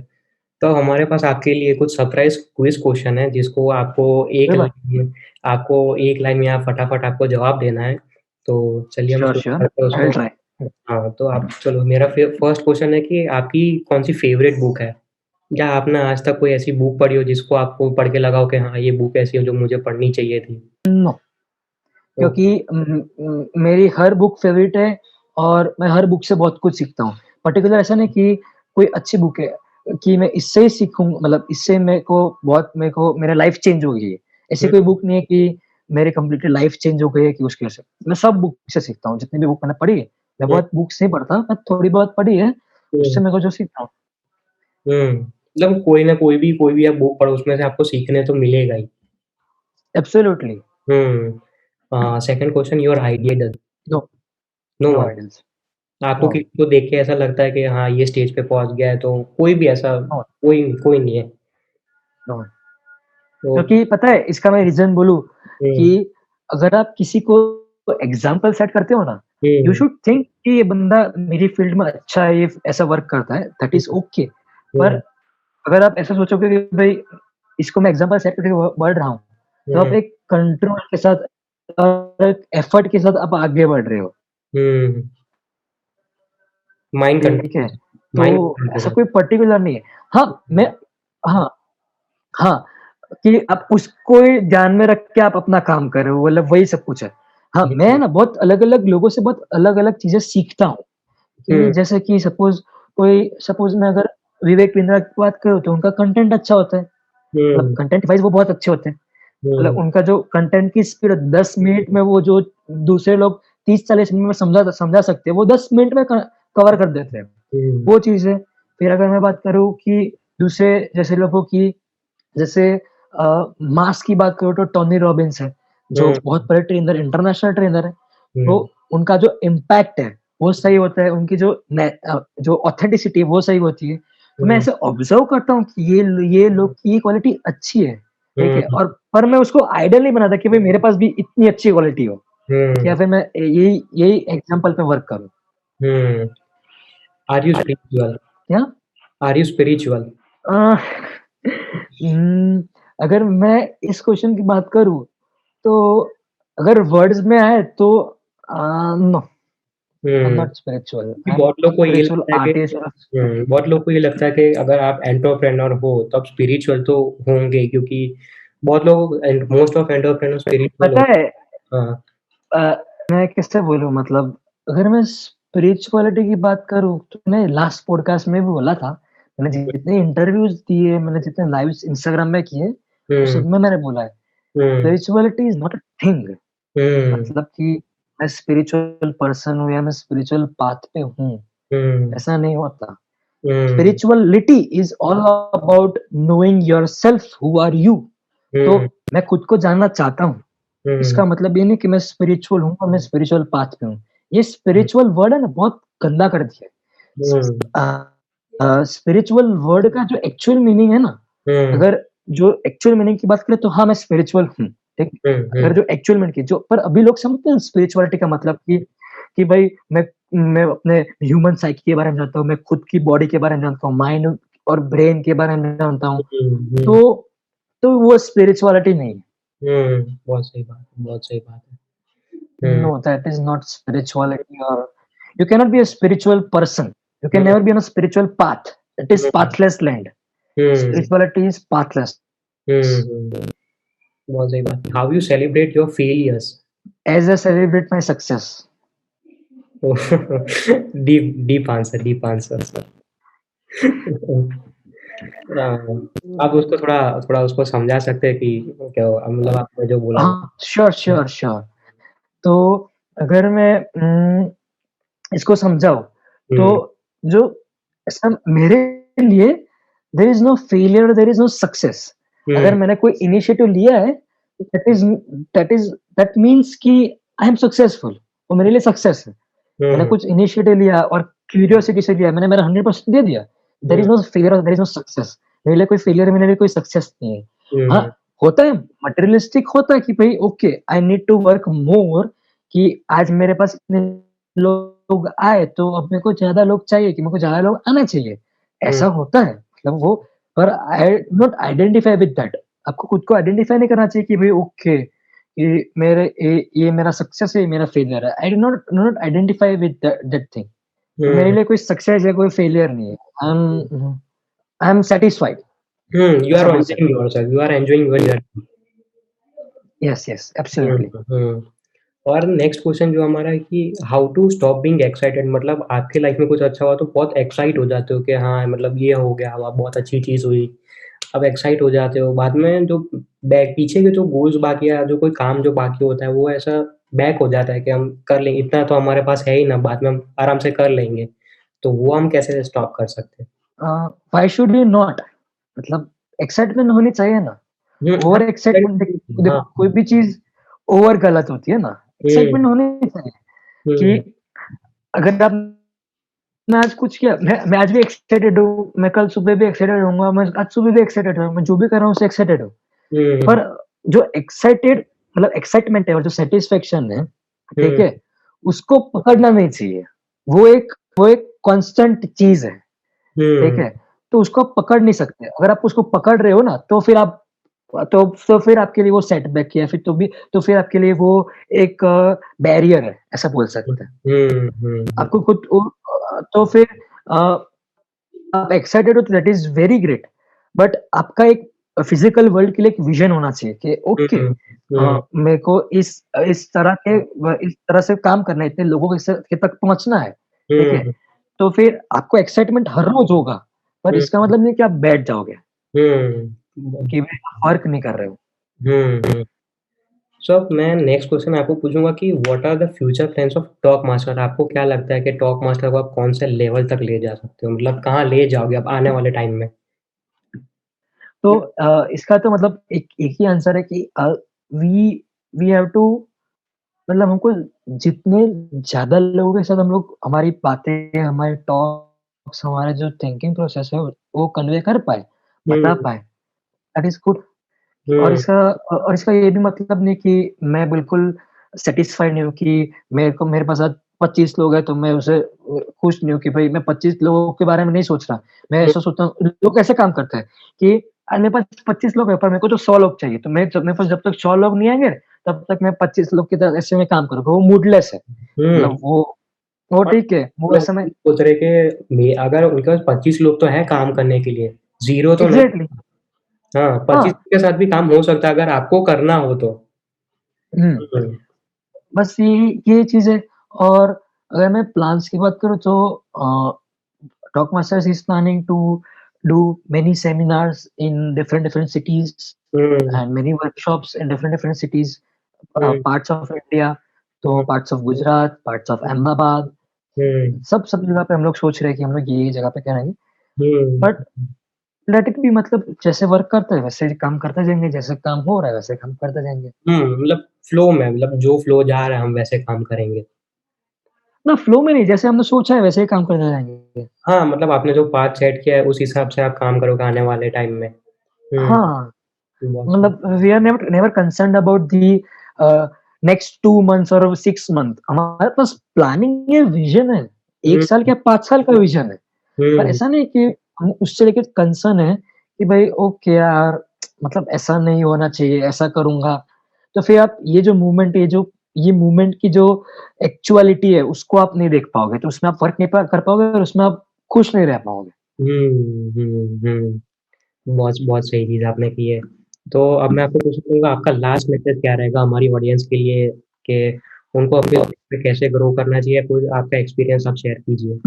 तो हमारे पास आपके लिए कुछ सरप्राइज़ क्विज़ क्वेश्चन है जिसको कोई बात आपको 1 लाइन में आप फटाफट आपको जवाब देना है। तो चलिए हम श्योर, शुरू श्योर, करते हैं आई विल उसको। ट्राई। हाँ, तो आप चलो मेरा फर्स्ट क्वेश्चन है कि आपकी कौन-सी फ़ेवरेट बुक है? या आपने आज तक कोई ऐसी बुक पढ़ी हो जिसको आपको पढ़ के लगा हो कि हाँ, ये बुक ऐसी है जो मुझे पढ़नी चाहिए थी? नो, क्योंकि ओके। मेरी हर बुक फेवरेट है और मैं हर बुक से बहुत कुछ सीखता हूँ। पर्टिकुलर ऐसा नहीं कि कोई अच्छी बुक है कि मैं इससे ही सीखूँ, मतलब इससे मेरे को मेरा लाइफ़ चेंज हो गई है। ऐसी हुँ, कोई बुक नहीं है कि मेरी कंप्लीटली लाइफ़ चेंज हो गई है कि उसकी वजह से। मैं सब बुक से सीखता हूँ, जितनी भी बुक मैंने पढ़ी है। मैं हुँ, बहुत बुक्स नहीं पढ़ता, मैं थोड़ी बहुत पढ़ी है, उससे हुँ, मेरे को जो सीखता हूँ। मतलब कोई भी आप बुक पढ़ो उसमें से आपको सीखने तो मिलेगा ही। Absolutely, second question your ideal no, no no one idols, आपको नो, किसी को देख के ऐसा लगता है कि हाँ, ये स्टेज पे पहुँच गया है तो कोई भी ऐसा नो, कोई नहीं है। नो। ओके। क्योंकि पता है इसका मैं रीज़न बोलूँ कि हुँ, अगर आप किसी को एग्ज़ाम्पल सेट करते हो ना, यू हुँ, शुड थिंक कि ये बंदा मेरी फ़ील्ड में अच्छा है, ये ऐसा वर्क करता है, दैट हुँ, इज़ ओके। पर हुँ, अगर आप ऐसा सोचोगे कि भई इसको मैं एग्ज़ाम्पल सेट करके बढ़ रहा हूँ, तो आप हुँ, एक कंट्रोल के साथ और एक एफर्ट के साथ आप आगे बढ़ रहे हो, हुँ, माइंड ठीक है? कंट्रोल तो माइंड ऐसा कंट्रोल कोई पर्टिकुलर नहीं है। हाँ, हाँ, हाँ, कि आप उसको ही ध्यान में रख के आप अपना काम कर रहे हो, मतलब वही सब कुछ है। हाँ, मैं हुँ, ना बहुत अलग-अलग लोगों से बहुत अलग-अलग चीज़ें सीखता हूँ, कि हुँ, जैसे कि सपोज़ मैं अगर विवेक बिंद्रा की बात करूँ तो उनका कंटेंट अच्छा होता है, मतलब हुँ, कंटेंट वाइज़ वो बहुत अच्छे होते हैं। मतलब हुँ, उनका जो कंटेंट की स्पीड 10 मिनट में वो जो दूसरे लोग 30-40 मिनट में समझा सकते हैं, वो 10 मिनट में क कवर कर देते हैं। हुँ, वो चीज़ है। फिर अगर मैं बात करूँ कि दूसरे जैसे लोगों की जैसे मास की बात करूँ तो टोनी रॉबिन्स है, जो हुँ, बहुत बड़े ट्रेनर इंटरनेशनल ट्रेनर है। तो हुँ, उनका जो इम्पैक्ट है, वो सही होता है, उनकी जो ऑथेंटिसिटी है, वो सही होती है। तो मैं हुँ, ऐसे ऑब्ज़र्व करता हूँ कि ये लोग की ये क्वालिटी अच्छी है, ठीक है? हुँ, और पर मैं उसको आइडियल नहीं बनाता कि भई मेरे पास भी इतनी अच्छी क्वालिटी हो, या हुँ, फिर मैं यही यही एग्ज़ाम्पल पे वर्क करूँ। हुँ। Are you spiritual? क्या? Are you spiritual? अ, अगर मैं इस क्वेश्चन की बात करूँ, तो अगर वर्ड्स में आए तो no, I am hmm, not spiritual, क्योंकि आई एम बहुत लोग को ये स्पिरिचुअल लगता है कि आर्टिस्ट और बहुत लोग को ये लगता है कि अगर आप एंटरप्रेन्योर हो, तो आप स्पिरिचुअल तो होंगे क्योंकि बहुत लोग and most of entrepreneur spiritual पता होते है हैं। हाँ। अ, मैं किससे बोलूँ, मतलब अगर मैं स्पिरिचुअलिटी की बात करूँ तो मैंने लास्ट पॉडकास्ट में भी बोला था, मैंने जितने इंटरव्यूज़ दिए, मैंने जितने लाइव्स इंस्टाग्राम में किए, वो हुँ, सब में मैंने बोला है, hmm, spirituality is not a thing, hmm, मतलब कि मैं स्पिरिचुअल पर्सन हूँ या मैं स्पिरिचुअल पाथ पे हूँ, हुँ, ऐसा नहीं होता। हुँ, spirituality is all about knowing yourself who are you. तो हुँ, मैं खुद को जानना चाहता हूँ, हुँ, इसका मतलब ये नहीं कि मैं स्पिरिचुअल हूँ और मैं स्पिरिचुअल पाथ पे हूँ। ये हुँ, स्पिरिचुअल वर्ड है ना बहुत गंदा कर दिया है। स हुँ, स्पिरिचुअल वर्ड का जो एक्चुअल मीनिंग है ना, हुँ, अगर जो एक्चुअल मीनिंग की बात करें तो हाँ, मैं स्पिरिचुअल हूँ, ठीक? हुँ, अगर हुँ, जो एक्चुअल मीनिंग की जो पर अभी लोग समझते हैं स्पिरिचुअलिटी का मतलब कि भाई मैं अपने ह्यूमन साइकी के बारे में जानता हूँ, मैं खुद की बॉडी के बारे में जानता हूँ, माइंड और ब्रेन के बारे में जानता हूँ। हुँ, हुँ, तो तो वो स्पिरिचुअलिटी नहीं है। हुँ, बहुत सही बात है, बहुत सही बात है। हुँ, No, that is not spirituality or you cannot be a spiritual person. You can hmm, never be on a spiritual path. It is hmm, pathless land. Hmm, Spirituality is pathless. हुँ, हुँ, बहुत सही बात है। How you celebrate your failures? As I celebrate my success. Deep deep answer, deep answer sir. हाँ, आप उसको थोड़ा थोड़ा उसको समझा सकते हैं कि क्या मतलब आपने जो बोला वो? हाँ, श्योर, श्योर, श्योर। तो अगर मैं इसको समझाऊँ, हुँ, तो जो ऐसा मेरे लिए there is no failure, there is no success. अगर हुँ, मैंने कोई इनिशिएटिव लिया है, that is that is that means कि आई एम सक्सेसफुल वो मेरे लिए सक्सेस है। मैंने हुँ, कुछ इनिशिएटिव लिया और क्यूरियोसिटी से लिया, मैंने मेरा 100% दे दिया। There hmm, is no failure और देयर इज़ नो सक्सेस। मेरे लिए कोई फेलियर मेरे लिए कोई सक्सेस नहीं है। हाँ, हुँ, होता है मटेरियलिस्टिक होता है कि भई okay I need to work more कि आज मेरे पास इतने लोग आए तो अब मेरे को ज़्यादा लोग चाहिए कि मेरे को ज़्यादा लोग आना चाहिए। हुँ, ऐसा होता है मतलब वो पर आई नॉट आइडेंटिफाई विद दैट। आपको खुद को आइडेंटिफाई नहीं करना चाहिए कि भई ओके ये मेरा सक्सेस है, ये मेरा फेलियर है। I do not identify with that thing. तो मेरे हुँ, लिए कोई सक्सेस या कोई फेलियर नहीं है। I am satisfied hmm, you ऐसा आर बोल एन्जॉयिंग सकते हैं। Yourself, you are enjoying your journey. Yes, yes, hmm, absolutely. Hmm. और नेक्स्ट क्वेश्चन जो हमारा है कि how to stop being excited मतलब आपकी लाइफ में कुछ अच्छा हुआ तो बहुत एक्साइट हो जाते हो कि हाँ, मतलब ये हो गया, वाह! बहुत अच्छी चीज़ हुई। अब एक्साइट हो जाते हो, बाद में जो बैक पीछे के जो गोल्स बाकी है, जो कोई काम जो बाकी होता है, वो ऐसा बैक हो जाता है कि हम कर लेंगे, इतना तो हमारे पास है ही ना, बाद में हम आराम से कर लेंगे। तो वो हम कैसे स्टॉप कर सकते हैं? व्हाई शुड यू नॉट मतलब एक्साइटमेंट होनी चाहिए ना। हुँ, हाँ, ओवर एक्साइटमेंट हाँ, देखो कोई भी चीज़ ओवर गलत होती है ना। हुँ, एक्साइटमेंट होनी चाहिए हुँ, कि अगर आप मैं आज कुछ किया मैं आज भी एक्साइटेड हूँ, मैं कल सुबह भी एक्साइटेड होऊँगा, मैं आज सुबह भी एक्साइटेड हूँ, मैं जो भी कर रहा हूँ उससे एक्साइटेड हूँ। हुँ, पर जो एक्साइटेड मतलब एक्साइटमेंट है और जो सैटिस्फैक्शन है, ठीक हुँ, है? उसको पकड़ना नहीं चाहिए। वो एक कांस्टेंट चीज़ है, ठीक हुँ, है? तो उसको आप पकड़ नहीं सकते। अगर आप उसको पकड़ रहे हो ना, तो फिर आपके लिए वो सेटबैक या फिर तो फिर आपके लिए वो एक बैरियर है, ऐसा बोल सकते हैं। हुँ, हुँ, हुँ, आपको खुद को तो फिर अ, आप एक्साइटेड हो तो that is very great. But आपका एक फिज़िकल वर्ल्ड के लिए एक विज़न होना चाहिए कि ओके हुँ, हुँ, मेरे को इस तरह से काम करना है, इतने लोगों के तक पहुँचना है, ठीक है? हुँ, तो फिर आपको एक्साइटमेंट हर रोज़ होगा, पर हुँ, इसका मतलब नहीं कि आप बैठ जाओगे, हुँ, कि आप वर्क नहीं कर रहे हो। हुँ, हुँ। सो अब मैं नेक्स्ट क्वेश्चन आपको पूछूँगा कि what are the future plans of Talk Master? आपको क्या लगता है कि टॉक मास्टर को आप कौन से लेवल तक ले जा सकते हो? मतलब कहाँ ले जाओगे आप आने वाले टाइम में? तो इसका तो मतलब एक ही आंसर है कि वी वी हैव टू मतलब हमको जितने ज़्यादा लोगों के साथ हम लोग हमारी बातें, हमारे टॉक्स, हमारा जो थिंकिंग प्रोसेस है वो कन्वे कर पाएँ, बता हुँ, पाएँ, दैट इज़ गुड। हुँ, और इसका ये भी मतलब नहीं कि मैं बिल्कुल सैटिस्फाइड नहीं हूँ कि मेरे पास आज 25 लोग हैं तो मैं उससे खुश नहीं हूँ कि भाई मैं 25 लोगों के बारे में नहीं सोच रहा। मैं हुँ, ऐसा सोचता हूँ लोग कैसे काम करते हैं कि मेरे पास 25 लोग हैं पर मेरे को तो 100 लोग चाहिए। तो मेरे पास जब तक 100 लोग नहीं आएँगे तब तक मैं 25 लोग की तरह ऐसे में काम करूँगा। वो मूडलेस है। हुँ। मतलब वो और ठीक है, वो लोग ऐसे में सोच रहे कि अगर उनके पास 25 लोग तो हैं काम करने के लिए, ज़ीरो तो नहीं। एग्ज़ैक्टली हाँ, 25 हाँ, के साथ भी काम हो सकता है अगर आपको करना हो तो। हुँ। हुँ, बस ये चीज़ है और अगर मैं प्लान्स की बात करूँ तो Talkmasters is planning to do many seminars in different cities hmm, and many workshops in different cities, hmm, parts of India, हुँ, तो parts of Gujarat, parts of Ahmedabad, हुँ, सब जगह पे हम लोग सोच रहे हैं कि हम लोग ये जगह पे करेंगे। हुँ, बट लेट इट बी, मतलब जैसे वर्क करता है वैसे काम करते जाएँगे, जैसे काम हो रहा है वैसे काम करते जाएँगे। मतलब फ्लो में, मतलब जो फ्लो जा रहा है हम वैसे काम करेंगे। ना फ्लो में नहीं, जैसे हमने सोचा है वैसे ही काम करते जाएँगे। हाँ, मतलब आपने जो पाथ सेट किया है उस हिसाब से आप काम करोगे आने वाले टाइम में। हुँ, हाँ, बहुत सही। मतलब we are never never concerned about the next 2 months और 6 मंथ। हमारे पास प्लानिंग है, विज़न है। 1 हुँ, साल क्या 5 साल का विज़न है। पर हुँ, ऐसा नहीं कि हम उससे लेके कंसर्न है कि भाई ओके यार, मतलब ऐसा नहीं होना चाहिए, ऐसा करूँगा। तो फिर आप ये जो मूवमेंट ये मूवमेंट की जो एक्चुअलिटी है उसको आप नहीं देख पाओगे, तो उसमें आप वर्क नहीं कर पाओगे और उसमें आप खुश नहीं रह पाओगे। हुँ, हुँ, हुँ। बहुत बहुत सही चीज़ आपने की है। तो अब मैं आपको पूछना चाहूँगा आपका लास्ट मैसेज क्या रहेगा हमारी ऑडियंस के लिए कि उनको अपनी लाइफ़ में कैसे ग्रो करना चाहिए? कोई आपका एक्सपीरियंस आप शेयर कीजिए।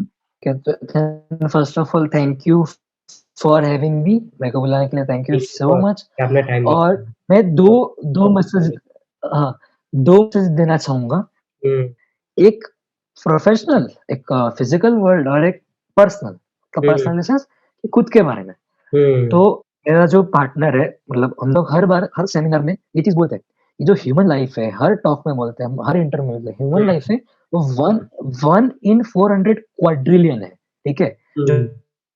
कहते first of all thank you for having me, मेरे को बुलाने के लिए thank you thank you so for much. कि आपने टाइम और निकाला। मैं 2 मैसेज, हाँ, 2 मैसेज देना चाहूँगा। हुँ, एक प्रोफ़ेशनल, एक फ़िज़िकल वर्ल्ड और एक पर्सनल। तो हुँ, पर्सनल इन द सेंस कि खुद के बारे में। हुँ, तो मेरा जो पार्टनर है, मतलब हम लोग हर बार हर सेमिनार में ये चीज़ बोलते हैं, ये जो ह्यूमन लाइफ़ है, हर टॉक में बोलते हैं, हम हर इंटरव्यू में बोलते हैं, ह्यूमन लाइफ़ है वो 1 इन 400 क्वाड्रिलियन है, ठीक है? जो हुँ,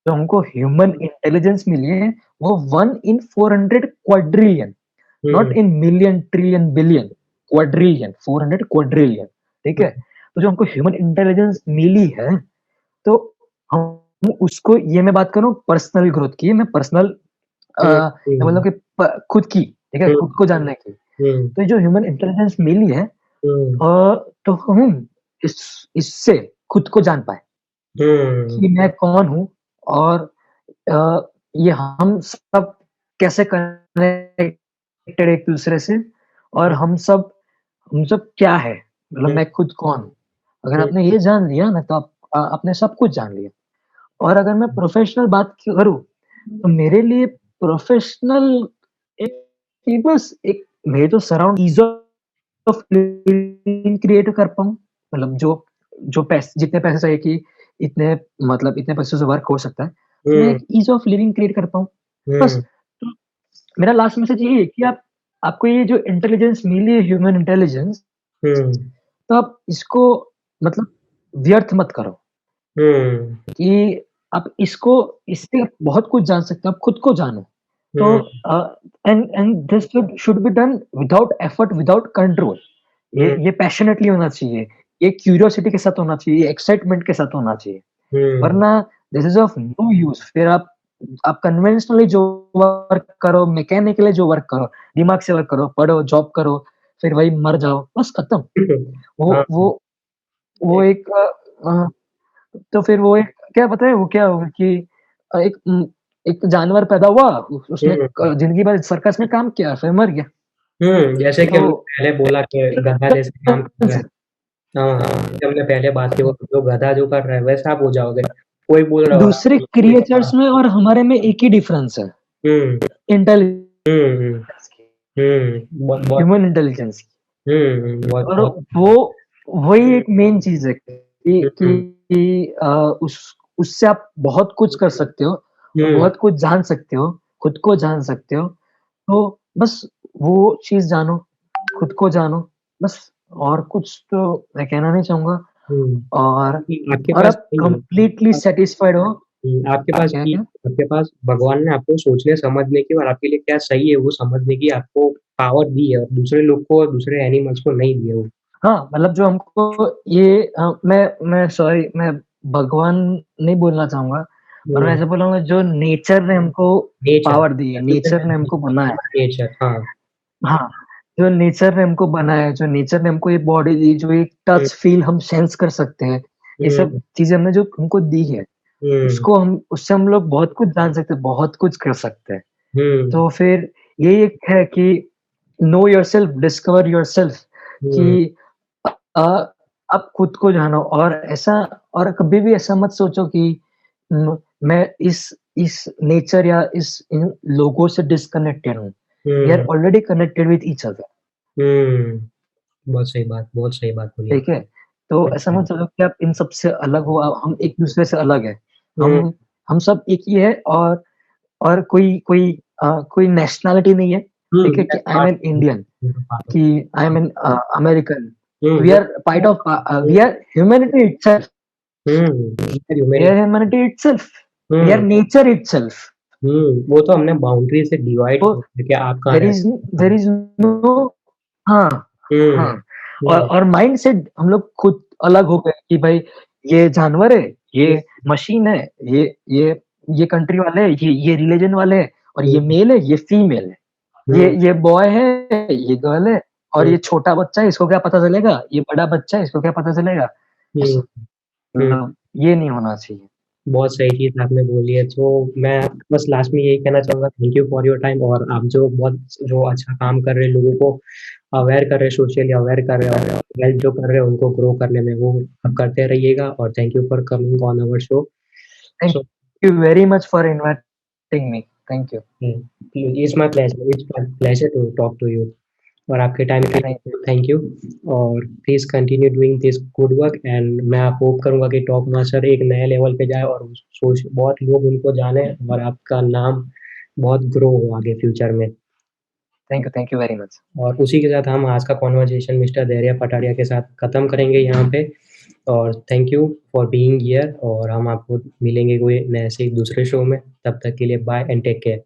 जो हमको ह्यूमन इंटेलिजेंस मिली है, वो 1 इन 400 quadrillion, not hmm, in million, trillion, billion, quadrillion, 400 quadrillion, ठीक है? तो जो हमको ह्यूमन इंटेलिजेंस मिली है, तो हम उसको, ये मैं बात कर रहा हूँ पर्सनल ग्रोथ की, मैं पर्सनल हुँ, मैं बोल रहा हूँ हुँ, कि खुद की, ठीक है? हुँ, खुद को जानने की। हुँ, तो ये जो ह्यूमन इंटेलिजेंस मिली है, हुँ, तो हम इस इससे खुद को जान पाएँ हुँ, कि मैं कौन हूँ, और ये हम सब कैसे कनेक्टेड एक-दूसरे से, और हम सब क्या है? मतलब हुँ, मैं खुद कौन हूँ? अगर हुँ, आपने ये जान लिया ना, तो आपने सब कुछ जान लिया। और अगर मैं प्रोफ़ेशनल बात करूँ, तो मेरे लिए प्रोफ़ेशनल एक कि बस एक मेरे जो surround ease of living create कर पाऊँ। मतलब जो जो जितने पैसे चाहिए कि इतने, मतलब इतने पैसों से वर्क हो सकता है। तो मैं हुँ, एक ईज़ ऑफ लिविंग क्रिएट कर पाऊँ। बस। हुँ, तो मेरा लास्ट मैसेज यही है कि आपको ये जो इंटेलिजेंस मिली है, ह्यूमन इंटेलिजेंस, हुँ, तो आप इसको, मतलब व्यर्थ मत करो। हुँ, कि आप इससे आप बहुत कुछ जान सकते हो, आप खुद को जानो। तो hmm, and this should be done without effort, without control. Hmm, ये पैशनेटली होना चाहिए, ये क्यूरियोसिटी के साथ होना चाहिए, ये एक्साइटमेंट के साथ होना चाहिए। हुँ, वरना this is of no use. फिर आप कन्वेंशनली जो वर्क करो, मैकेनिकली जो वर्क करो, दिमाग से वर्क करो, पढ़ो, जॉब करो, फिर वही मर जाओ, बस खत्म। वो हाँ, वो वो एक एक तो फिर वो एक क्या पता है वो क्या हुआ कि एक जानवर पैदा हुआ, उसने हुँ, ज़िंदगी भर सर्कस में काम किया, फिर मर गया। जैसे कि तो हमने पहले बोला कि गधा जैसे काम कर रहा है। हाँ, हाँ, जैसे हमने पहले बात की वो जो गधा जो कर रहा है वैसा आप हो जाओगे। कोई बोल रहा होगा दूसरे क्रिएचर्स में और हमारे में एक ही डिफरेंस है, हुँ, इंटेलिजेंस हुँ, हुँ, हुँ, बहुत की, बहुत ह्यूमन इंटेलिजेंस की। बहुत और बहुत वो वही एक मेन चीज़ है कि हुँ, उससे आप बहुत कुछ कर सकते हो, हुँ, बहुत कुछ जान सकते हो, खुद को जान सकते हो। तो बस वो चीज़ जानो, खुद को जानो, बस। और कुछ तो मैं कहना नहीं चाहूँगा। हुँ, और आपके और पास आप नहीं है। कंप्लीटली सैटिस्फाइड हो। आपके पास क्या, भी क्या? आपके पास भगवान ने आपको सोचने समझने की और आपके लिए क्या सही है वो समझने की आपको पावर दी है और दूसरे लोग को और दूसरे एनिमल्स को नहीं दी है वो। हाँ, मतलब जो हमको ये मैं सॉरी, मैं भगवान नहीं बोलना चाहूँगा, पर मैं हुँ, ऐसे बोलूँगा जो नेचर ने हमको नेचर पावर दी है, नेचर ने हमको बनाया है। नेचर हाँ। हाँ, जो नेचर ने हमको बनाया है, जो नेचर ने हमको ये बॉडी दी, जो एक हुँ, टच फ़ील हम सेंस कर सकते हैं, ये सब हुँ, चीज़ें हमने जो हमको दी है, हुँ, उससे हम लोग बहुत कुछ जान सकते हैं, बहुत कुछ कर सकते हैं। हुँ, तो फिर यही एक है कि नो योरसेल्फ, डिस्कवर योरसेल्फ, हुँ, कि अ, आप खुद को जानो। और कभी भी ऐसा मत सोचो कि मैं इस नेचर या इन लोगों से डिस्कनेक्टेड हूँ। We are hmm, already connected with each other, hmm. बहुत सही बात बोली ठीक है? तो ऐसा आपने। मत सोचो कि आप इन सब से अलग हो, हम एक-दूसरे से अलग हैं। हुँ, हम हम सब एक ही है। और और कोई नेशनैलिटी नहीं है, हुँ, ठीक है? कि that's I am part an Indian, part of कि I am an American. Hmm, we वो are part of we are humanity itself, hmm, we humanity are humanity itself, we are hmm, nature itself. वो तो हमने boundary से divide तो कर दिया कि आप कहाँ देयर इज़ रहते हो, देयर कहाँ इज़ नो हाँ, हुँ, हाँ। हुँ, और माइंडसेट हम लोग खुद अलग हो गए कि भाई ये जानवर है, हुँ, ये मशीन है, ये ये कंट्री वाले हैं, ये रिलिजन वाले हैं और हुँ, ये मेल है, ये फीमेल है। हुँ, ये बॉय है, ये गर्ल है और हुँ, ये छोटा बच्चा है, इसको क्या पता चलेगा? ये बड़ा बच्चा है, इसको क्या पता चलेगा? हुँ, ऐसा हुँ। मतलब ये नहीं होना चाहिए। बहुत सही चीज़ आपने बोली है, तो मैं बस लास्ट में यही कहना चाहूँगा thank you for your time और आप जो अच्छा काम कर रहे हैं, लोगों को अवेयर कर रहे हैं, सोशली अवेयर कर रहे हैं और हेल्प जो कर रहे हैं, उनको ग्रो करने में वो आप करते रहिएगा और thank you for coming on our show. Thank so you very much for inviting me. Thank you. It's my pleasure to talk to you और आपके टाइम के थैंक लिए थैंक यू और please continue doing this good work and मैं आप hope करूँगा कि top master एक नए लेवल पे जाए और सोच बहुत लोग उनको जाने और आपका नाम बहुत ग्रो हो आगे फ्यूचर में। Thank you very much. और उसी के साथ हम आज का कन्वर्सेशन मिस्टर धैर्य पठारिया के साथ खत्म करेंगे यहाँ पे और thank you for being here और हम आपको मिलेंगे कोई नए से दूसरे शो में। तब तक के लिए बाय एंड टेक केयर।